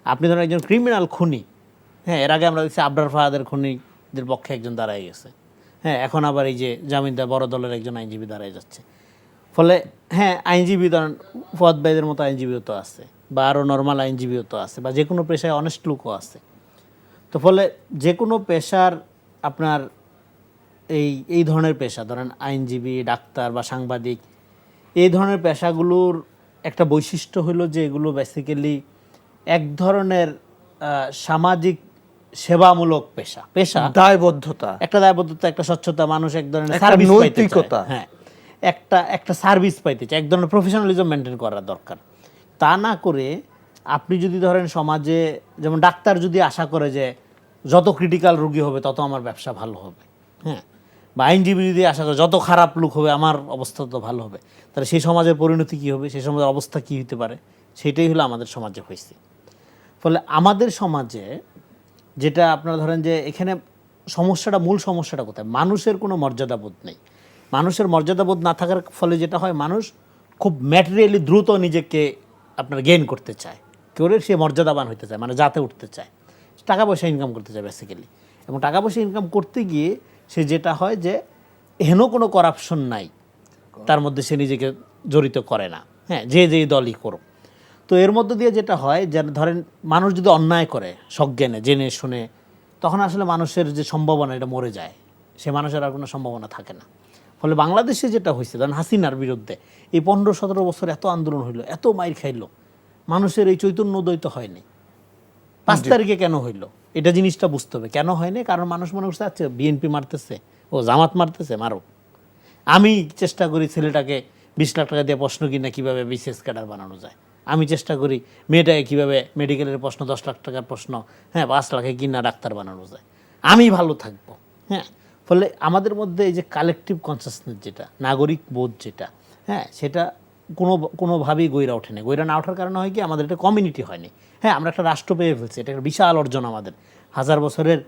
আপনি ধরেন একজন ক্রিমিনাল খুনি, হ্যাঁ, এর আগে আমরা দেখছি আবরার ফাহাদের খুনিদের পক্ষে একজন দাঁড়ায় গেছে, হ্যাঁ, এখন আবার এই যে জামিনদার বড় দলের একজন আইনজীবী দাঁড়ায় যাচ্ছে। ফলে হ্যাঁ, আইনজীবী ধরেন ফুয়াদ ভাইদের মতো আইনজীবীও তো আছে, বা আরও নর্মাল আইনজীবীও তো আছে, বা যে কোনো পেশায় অনেস্ট লোকও আছে। তো ফলে যে কোনো পেশার আপনার এই ধরনের পেশা, ধরেন আইনজীবী, ডাক্তার বা সাংবাদিক, এই ধরনের পেশাগুলোর একটা বৈশিষ্ট্য হলো যে এগুলো বেসিক্যালি এক ধরনের সামাজিক সেবামূলক পেশা, দায়বদ্ধতা, একটা দায়বদ্ধতা, একটা স্বচ্ছতা, মানুষ এক ধরনের একটা সার্ভিস পাইতে নৈতিকতা। চায়, হ্যাঁ, একটা সার্ভিস পাইতে চায়, এক ধরনের প্রফেশনালিজম মেনটেন করা দরকার। তা না করে আপনি যদি ধরেন সমাজে, যেমন ডাক্তার যদি আশা করে যে যত ক্রিটিক্যাল রোগী হবে তত আমার ব্যবসা ভালো হবে, হ্যাঁ, বা আইনজীবী যদি আশা করে যত খারাপ লোক হবে আমার অবস্থা তত ভালো হবে, তাহলে সেই সমাজের পরিণতি কী হবে, সেই সমাজের অবস্থা কী হতে পারে, সেটাই হলো আমাদের সমাজে হয়েছে। ফলে আমাদের সমাজে যেটা আপনারা ধরেন যে এখানে সমস্যাটা, মূল সমস্যাটা কোথায়, মানুষের কোনো মর্যাদাবোধ নেই। মানুষের মর্যাদাবোধ না থাকার ফলে যেটা হয়, মানুষ খুব ম্যাটেরিয়ালি দ্রুত নিজেকে আপনার গেইন করতে চায়, করে সে মর্যাদাবান হতে চায়, মানে যাতে উঠতে চায়, টাকা পয়সা ইনকাম করতে চায় বেসিক্যালি। এবং টাকা পয়সা ইনকাম করতে গিয়ে সে যেটা হয় যে হেন কোনো করাপশন নাই তার মধ্যে সে নিজেকে জড়িত করে না, হ্যাঁ, যে যেই দলই করুক। তো এর মধ্য দিয়ে যেটা হয় যে ধরেন মানুষ যদি অন্যায় করে সজ্ঞানে জেনে শুনে, তখন আসলে মানুষের যে সম্ভাবনা এটা মরে যায়, সে মানুষের আর কোনো সম্ভাবনা থাকে না। ফলে বাংলাদেশে যেটা হয়েছে, ধরেন হাসিনার বিরুদ্ধে এই 15-17 বছর এত আন্দোলন হইলো, এত মাইর খাইলো, মানুষের এই চৈতন্য উদয় তো হয়নি। 5 তারিখে কেন হইলো এটা জিনিসটা বুঝতে হবে, কেন হয়নি? কারণ মানুষ মনে করছে আচ্ছা বিএনপি মারতেছে, ও জামাত মারতেছে, মারো, আমি চেষ্টা করি ছেলেটাকে 20 লাখ টাকা দিয়ে প্রশ্ন কিনা কীভাবে বিসিএস ক্যাডার বানানো যায়, আমি চেষ্টা করি মেয়েটাকে কীভাবে মেডিকেলের প্রশ্ন 10 লাখ টাকার প্রশ্ন, হ্যাঁ, 5 লাখে কিনা ডাক্তার বানানো যায়, আমি ভালো থাকবো, হ্যাঁ। ফলে আমাদের মধ্যে এই যে কালেকটিভ কনসাসনেস যেটা, নাগরিক বোধ যেটা, হ্যাঁ, সেটা কোনোভাবেই গইরা ওঠেনি। গইরা না ওঠার কারণে হয় কি, আমাদের একটা কমিউনিটি হয়নি। হ্যাঁ, আমরা একটা রাষ্ট্র পেয়ে ফেলছি, এটা একটা বিশাল অর্জন আমাদের, 1000 বছরের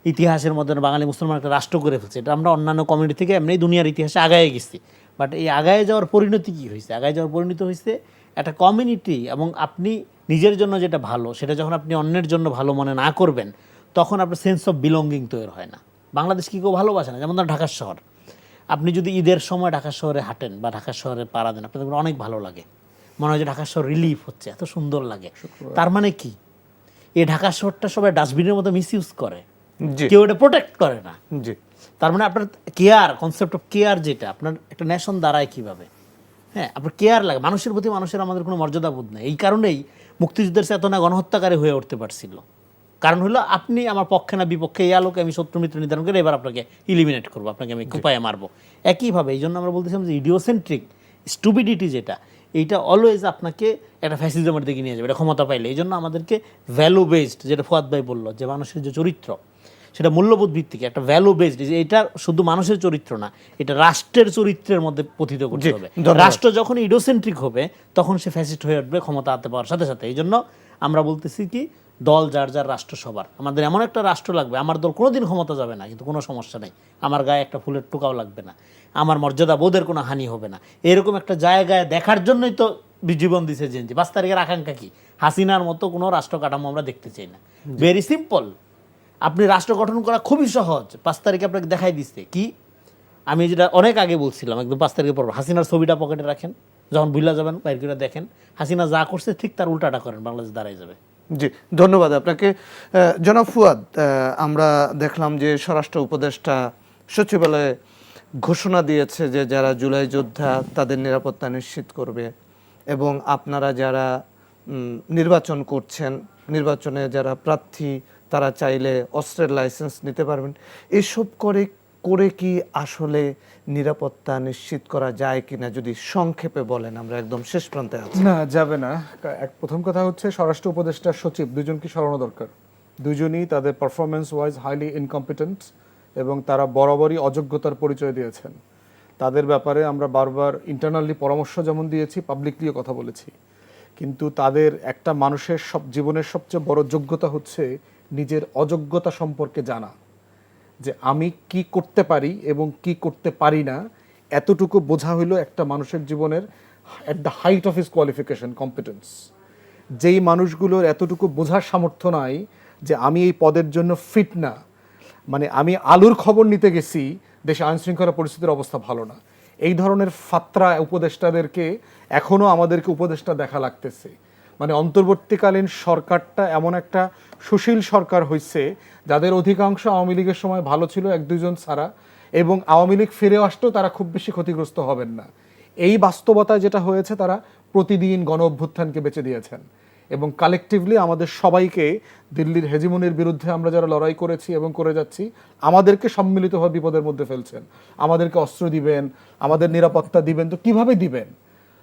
ইতিহাসের মধ্যে বাঙালি মুসলমান একটা রাষ্ট্র করে ফেলছে, এটা আমরা অন্যান্য কমিউনিটি থেকে এমনি দুনিয়ার ইতিহাসে আগায় গেছি। বাট এই আগায় যাওয়ার পরিণতি কী হয়েছে? আগায় যাওয়ার পরিণতি হয়েছে একটা কমিউনিটি, এবং আপনি নিজের জন্য যেটা ভালো সেটা যখন আপনি অন্যের জন্য ভালো মনে না করবেন, তখন আপনার সেন্স অফ বিলঙ্গিং তৈরি হয় না। বাংলাদেশ কি কেউ ভালোবাসে না? যেমন ধর ঢাকার শহর, আপনি যদি ঈদের সময় ঢাকা শহরে হাঁটেন বা ঢাকা শহরে পাড়া দেন, আপনাদের অনেক ভালো লাগে, মনে হয় যে ঢাকা শহর রিলিফ হচ্ছে, এত সুন্দর লাগে। তার মানে কি, এই ঢাকা শহরটা সবাই ডাস্টবিনের মতো মিস ইউজ করে, কেউ এটা প্রোটেক্ট করে না। জি, তার মানে আপনার কেয়ার, কনসেপ্ট অফ কেয়ার যেটা, আপনার একটা নেশন দাঁড়ায় কীভাবে, হ্যাঁ, আপনার কেয়ার লাগে মানুষের প্রতি, মানুষের আমাদের কোনো মর্যাদাবোধ নেই। এই কারণেই মুক্তিযুদ্ধের চেতনা গণহত্যাকারী হয়ে উঠতে পারছিল। কারণ হলো আপনি আমার পক্ষে না বিপক্ষে, এই আলোকে আমি শত্রু মিত্র নির্ধারণ করে এবার আপনাকে ইলিমিনেট করবো, আপনাকে আমি কুপায়ে মারবো। একইভাবে এই জন্য আমরা বলতেছিলাম যে ইডিওসেন্ট্রিক স্টুপিডিটি যেটা, এইটা অলওয়েজ আপনাকে একটা ফ্যাসিজমের দিকে নিয়ে যাবে, এটা ক্ষমতা পাইলে। এই জন্য আমাদেরকে ভ্যালু বেসড, যেটা ফুয়াদ ভাই বললো, যে মানুষের যে চরিত্র সেটা মূল্যবোধ ভিত্তিক, একটা ভ্যালু বেসড, এটা শুধু মানুষের চরিত্র না, এটা রাষ্ট্রের চরিত্রের মধ্যে পতিত করতে হবে। রাষ্ট্র যখন ইডিওসেন্ট্রিক হবে তখন সে ফ্যাসিস্ট হয়ে উঠবে ক্ষমতা হাতে পাওয়ার সাথে সাথে। এই জন্য আমরা বলতেছি কি, দল যার যার, রাষ্ট্র সবার। আমাদের এমন একটা রাষ্ট্র লাগবে, আমার দল কোনোদিন ক্ষমতা যাবে না কিন্তু কোনো সমস্যা নেই, আমার গায়ে একটা ফুলের টোকাও লাগবে না, আমার মর্যাদা বোধের কোনো হানি হবে না, এরকম একটা জায়গায় দেখার জন্যই তো জীবন দিছে জেনজি। 5 তারিখের আকাঙ্ক্ষা কি? হাসিনার মতো কোনো রাষ্ট্র কাঠামো আমরা দেখতে চাই না। ভেরি সিম্পল, আপনি রাষ্ট্র গঠন করা খুবই সহজ। 5 তারিখে আপনাকে দেখাই দিচ্ছে কি, আমি যেটা অনেক আগে বলছিলাম, একদম 5 তারিখের পর হাসিনার ছবিটা পকেটে রাখেন, যখন ভুলে যাবেন বাইর করে দেখেন, হাসিনা যা করছে ঠিক তার উল্টাটা করেন, বাংলাদেশ দাঁড়াই যাবে। জি, ধন্যবাদ আপনাকে। জনাব ফুয়াদ, আমরা দেখলাম যে স্বরাষ্ট্র উপদেষ্টা সচিবালয়ে ঘোষণা দিয়েছে যে যারা জুলাই যোদ্ধা তাদের নিরাপত্তা নিশ্চিত করবে, এবং আপনারা যারা নির্বাচন করছেন, নির্বাচনে যারা প্রার্থী তারা চাইলে অস্ত্রের লাইসেন্স নিতে পারবেন। এসব করে কি আসলে নিরাপত্তা নিশ্চিত করা যায় কিনা যদি সংক্ষেপে বলেন, আমরা একদম শেষ প্রান্তে আছি। না, যাবে না। প্রথম কথা হচ্ছে স্বরাষ্ট্র উপদেষ্টার সচিব দুজনকে সরানো দরকার। দুজনই তাদের পারফরমেন্স ওয়াইজ হাইলি ইনকম্পিটেন্ট এবং তারা বরাবরই অযোগ্যতার পরিচয় দিয়েছেন। তাদের ব্যাপারে আমরা বারবার ইন্টারনালি পরামর্শ যেমন দিয়েছি, পাবলিকলিও কথা বলেছি, কিন্তু তাদের একটা মানুষের জীবনের সবচেয়ে বড় যোগ্যতা হচ্ছে নিজের অযোগ্যতা সম্পর্কে জানা, যে আমি কি করতে পারি এবং কি করতে পারি না, এতটুকু বোঝা হইল একটা মানুষের জীবনের at the height of his qualification competence. যেই মানুষগুলোর এতটুকু বোঝার সামর্থ্য নাই যে আমি এই পদের জন্য ফিট না, মানে আমি আলুর খবর নিতে গেছি, দেশে আইনশৃঙ্খলা পরিস্থিতির অবস্থা ভালো না, এই ধরনের ফাত্রা উপদেষ্টাদেরকে এখনও আমাদেরকে উপদেষ্টা দেখা লাগতেছে। মানে অন্তর্বর্তীকালীন সরকারটা এমন একটা সুশীল সরকার হয়েছে যাদের অধিকাংশ আওয়ামী লীগের সময় ভালো ছিল, এক দুইজন ছাড়া, এবং আওয়ামী লীগ ফিরে আসলেও তারা খুব বেশি ক্ষতিগ্রস্ত হবেন না। এই বাস্তবতায় যেটা হয়েছে, তারা প্রতিদিন গণ অভ্যুত্থানকে বেঁচে দিয়েছেন এবং কালেকটিভলি আমাদের সবাইকে দিল্লির হেজিমনির বিরুদ্ধে আমরা যারা লড়াই করেছি এবং করে যাচ্ছি, আমাদেরকে সম্মিলিতভাবে বিপদের মধ্যে ফেলছেন। আমাদেরকে অস্ত্র দিবেন, আমাদের নিরাপত্তা দিবেন, তো কিভাবে দিবেন?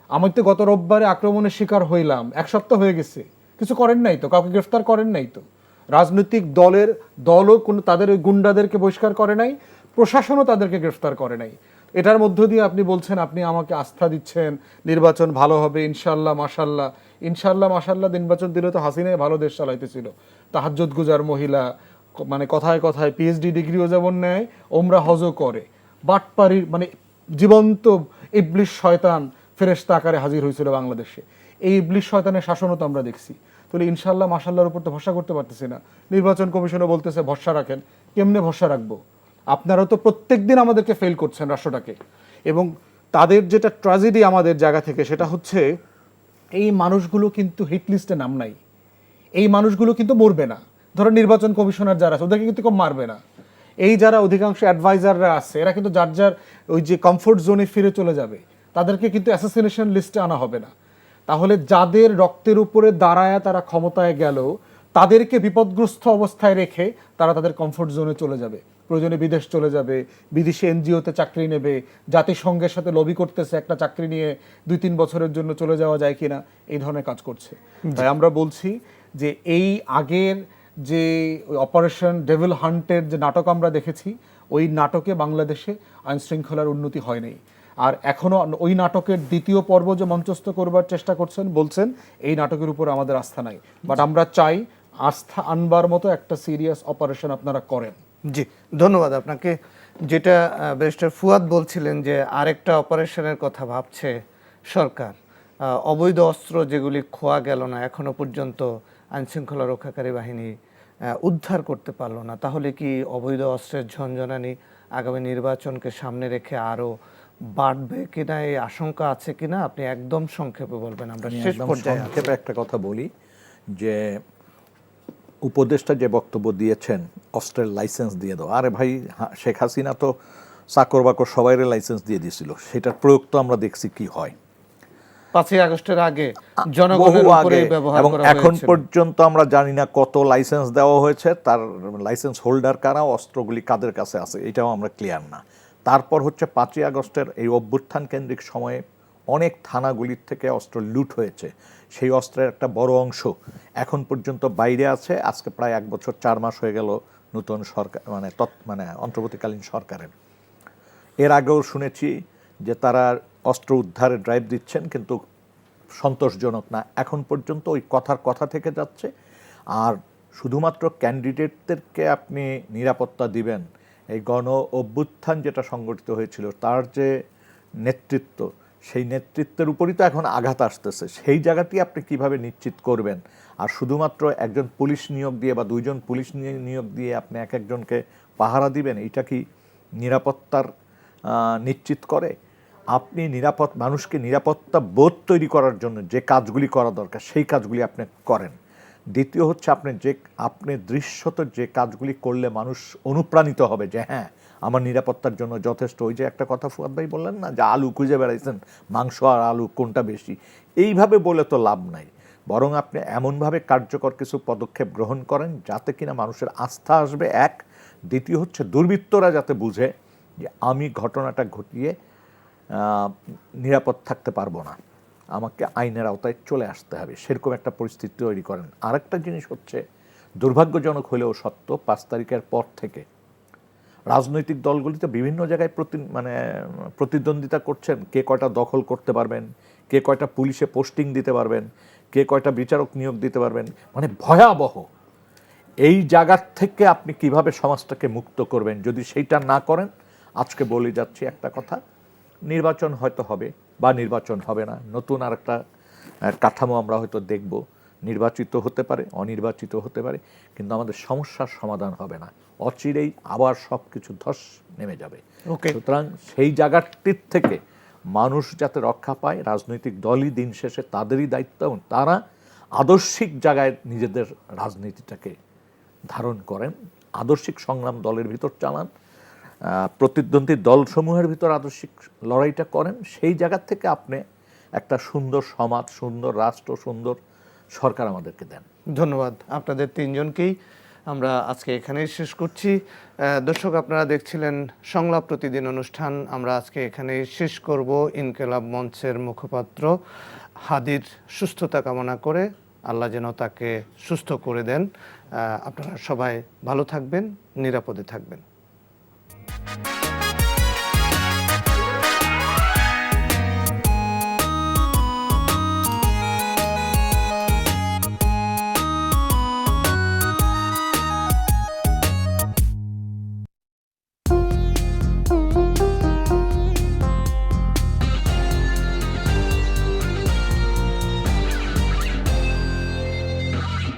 আমি তো গত রোববারে আক্রমণের শিকার হইলাম, এক সপ্তাহ হয়ে গেছে, কিছু করেন নাই তো, কাউকে গ্রেফতার করেন নাই তো, রাজনৈতিক দলও কোনো তাদের ওই গুন্ডাদেরকে বহিষ্কার করে নাই, প্রশাসনও তাদেরকে গ্রেফতার করে নাই। এটার মধ্য দিয়ে আপনি বলছেন আপনি আমাকে আস্থা দিচ্ছেন, নির্বাচন ভালো হবে ইনশাল্লাহ মাশাল্লাহ। ইনশাল্লাহ মাশাল্লাহ নির্বাচন দিলে তো হাসিনাই ভালো দেশ চালাইতেছিল, তাহাজ্জুদ গুজার মহিলা, মানে কথায় কথায় পিএইচডি ডিগ্রিও যেমন নেয়, ওমরা হজও করে, বাটপাড়ির মানে জীবন্ত ইবলিশ শয়তান ফেরেশতা আকারে হাজির হয়েছিল বাংলাদেশে। এই ইবলিশ শয়তানের শাসনও তো আমরা দেখছি। তাহলে ইনশাল্লাহ মাশাল্লাহর উপর তো ভরসা করতে পারতেছি না। নির্বাচন কমিশনও বলতেছে ভরসা রাখেন, কেমনে ভরসা রাখবো? আপনারা তো প্রত্যেক দিন আমাদেরকে ফেল করছেন রাষ্ট্রটাকে। এবং তাদের যেটা ট্র্যাজেডি আমাদের জায়গা থেকে, সেটা হচ্ছে এই মানুষগুলো কিন্তু হিট লিস্টে নাম নাই, এই মানুষগুলো কিন্তু মরবে না। ধরো নির্বাচন কমিশনার যারা আছে ওদেরকে কিন্তু কেউ মারবে না, এই যারা অধিকাংশ অ্যাডভাইজাররা আছে এরা কিন্তু যার যার ওই যে কমফোর্ট জোনে ফিরে চলে যাবে, তাদেরকে কিন্তু অ্যাসাসিনেশন লিস্টে আনা হবে না। তাহলে যাদের রক্তের উপরে দাঁড়ায় তারা ক্ষমতায় গেল, তাদেরকে বিপদগ্রস্ত অবস্থায় রেখে তারা তাদের কমফোর্ট জোনে চলে যাবে, প্রয়োজনে বিদেশ চলে যাবে, বিদেশি এনজিওতে চাকরি নেবে, জাতিসংঘের সাথে লবি করতেছে একটা চাকরি নিয়ে 2-3 বছরের জন্য চলে যাওয়া যায় কিনা, এই ধরনের কাজ করছে। তাই আমরা বলছি যে এই আগের যে অপারেশন ডেভিল হান্টের যে নাটক আমরা দেখেছি, ওই নাটকে বাংলাদেশে আইন শৃঙ্খলার উন্নতি হয়নি। আর এখনো ওই নাটকের দ্বিতীয় পর্ব যে মঞ্চস্থ করবার চেষ্টা করছেন, বলছেন এই নাটকের উপর আমাদের আস্থা নাই, বাট আমরা চাই আস্থা আনবার মতো একটা সিরিয়াস অপারেশন আপনারা করেন। জি, ধন্যবাদ আপনাকে। যেটা ব্যারিস্টার ফুয়াদ বলছিলেন যে আরেকটা অপারেশনের কথা ভাবছে সরকার, অবৈধ অস্ত্র যেগুলি খোয়া গেল না এখনো পর্যন্ত আইনশৃঙ্খলা রক্ষাকারী বাহিনী উদ্ধার করতে পারলো না, তাহলে কি অবৈধ অস্ত্রের ঝনঝনানি আগামী নির্বাচনকে সামনে রেখে আরো বাড়বে কিনা, এই আশঙ্কা আছে কিনা? আপনি একদম সংক্ষেপে বলবেন, আমরা আমি শেষ একদম পর্যায়ে আছি। সংক্ষেপে একটা কথা বলি যে উপদেষ্টা যে বক্তব্য দিয়েছেন অস্ত্রের লাইসেন্স দিয়ে দাও, আরে ভাই শেখ হাসিনা তো চাকর বাকর সবাইয়ের লাইসেন্স দিয়ে দিয়েছিল, সেটার প্রয়োগ তো আমরা দেখছি কি হয় 5ই আগস্টের আগে জনগণের উপরে ব্যবহার এবং করা এখন হয়েছিল। পর্যন্ত আমরা জানি না কত লাইসেন্স দেওয়া হয়েছে, তার লাইসেন্স হোল্ডার কারা, অস্ত্রগুলি কাদের কাছে আছে, এটাও আমরা ক্লিয়ার না। তারপর হচ্ছে 5ই আগস্টের এই অভ্যুত্থান কেন্দ্রিক সময়ে অনেক থানাগুলির থেকে অস্ত্র লুট হয়েছে, সেই অস্ত্রের একটা বড় অংশ এখন পর্যন্ত বাইরে আছে। আজকে প্রায় 1 বছর 4 মাস হয়ে গেল নতুন সরকার মানে অন্তর্বর্তীকালীন সরকারের। এর আগেও শুনেছি যে তারা অস্ত্র উদ্ধারে ড্রাইভ দিচ্ছেন, কিন্তু সন্তোষজনক না, এখন পর্যন্ত ওই কথা থেকে যাচ্ছে। আর শুধুমাত্র ক্যান্ডিডেটদেরকে আপনি নিরাপত্তা দিবেন, এই গণ অভ্যুত্থান যেটা সংগঠিত হয়েছিল তার যে নেতৃত্ব, সেই নেতৃত্বের উপরই তো এখন আঘাত আসতেছে, সেই জায়গাটি আপনি কিভাবে নিশ্চিত করবেন? আর শুধুমাত্র একজন পুলিশ নিয়োগ দিয়ে বা 2জন পুলিশ নিয়োগ দিয়ে আপনি এক একজনকে পাহারা দিবেন, এটা কি নিরাপত্তার নিশ্চিত করে? আপনি মানুষকে নিরাপত্তা বোধ তৈরি করার জন্য যে কাজগুলি করা দরকার সেই কাজগুলি আপনি করেন। দ্বিতীয় হচ্ছে আপনি দৃশ্যত যে কাজগুলি করলে মানুষ অনুপ্রাণিত হবে যে হ্যাঁ আমার নিরাপত্তার জন্য যথেষ্ট। ওই যে একটা কথা ফুয়াদ ভাই বললেন না যে আলু খুঁজে বেড়াইছেন, মাংস আর আলু কোনটা বেশি, এইভাবে বলে তো লাভ নাই। বরং আপনি এমনভাবে কার্যকর কিছু পদক্ষেপ গ্রহণ করেন যাতে কিনা মানুষের আস্থা আসবে, এক। দ্বিতীয় হচ্ছে দুর্বৃত্তরা যাতে বুঝে যে আমি ঘটনাটা ঘটিয়ে নিরাপদ থাকতে পারবো না, আমাকে আইনের আওতায় চলে আসতে হবে, সেরকম একটা পরিস্থিতি তৈরি করেন। আরেকটা জিনিস হচ্ছে দুর্ভাগ্যজনক হলেও সত্য 5 তারিখের পর থেকে রাজনৈতিক দলগুলিতে বিভিন্ন জায়গায় প্রতিদ্বন্দ্বিতা করছেন, কে কয়টা দখল করতে পারবেন, কে কয়টা পুলিশে পোস্টিং দিতে পারবেন, কে কয়টা বিচারক নিয়োগ দিতে পারবেন, মানে ভয়াবহ। এই জায়গার থেকে আপনি কিভাবে সমাজটাকে মুক্ত করবেন, যদি সেইটা না করেন, আজকে বলে যাচ্ছি একটা কথা, নির্বাচন হয়তো হবে বা নির্বাচন হবে না, নতুন আর একটা কাঠামো আমরা হয়তো দেখব, নির্বাচিত হতে পারে, অনির্বাচিত হতে পারে, কিন্তু আমাদের সমস্যার সমাধান হবে না, অচিরেই আবার সব কিছু ধস নেমে যাবে। ওকে। সুতরাং সেই জায়গাটির থেকে মানুষ যাতে রক্ষা পায়, রাজনৈতিক দলই দিন শেষে তাদেরই দায়িত্ব, এবং তারা আদর্শিক জায়গায় নিজেদের রাজনীতিটাকে ধারণ করেন, আদর্শিক সংগ্রাম দলের ভিতর চালান, প্রতিদ্বন্দ্বী দলসমূহের ভিতর আদর্শিক লড়াইটা করেন, সেই জায়গা থেকে আপনি একটা সুন্দর সমাজ, সুন্দর রাষ্ট্র, সুন্দর সরকার আমাদেরকে দেন। ধন্যবাদ আপনাদের তিনজনকেই। আমরা আজকে এখানেই শেষ করছি। দর্শক, আপনারা দেখছিলেন সংলাপ প্রতিদিন অনুষ্ঠান। আমরা আজকে এখানেই শেষ করব। ইনকিলাব মঞ্চের মুখপাত্র হাদির সুস্থতা কামনা করে, আল্লাহ যেন তাকে সুস্থ করে দেন। আপনারা সবাই ভালো থাকবেন, নিরাপদে থাকবেন।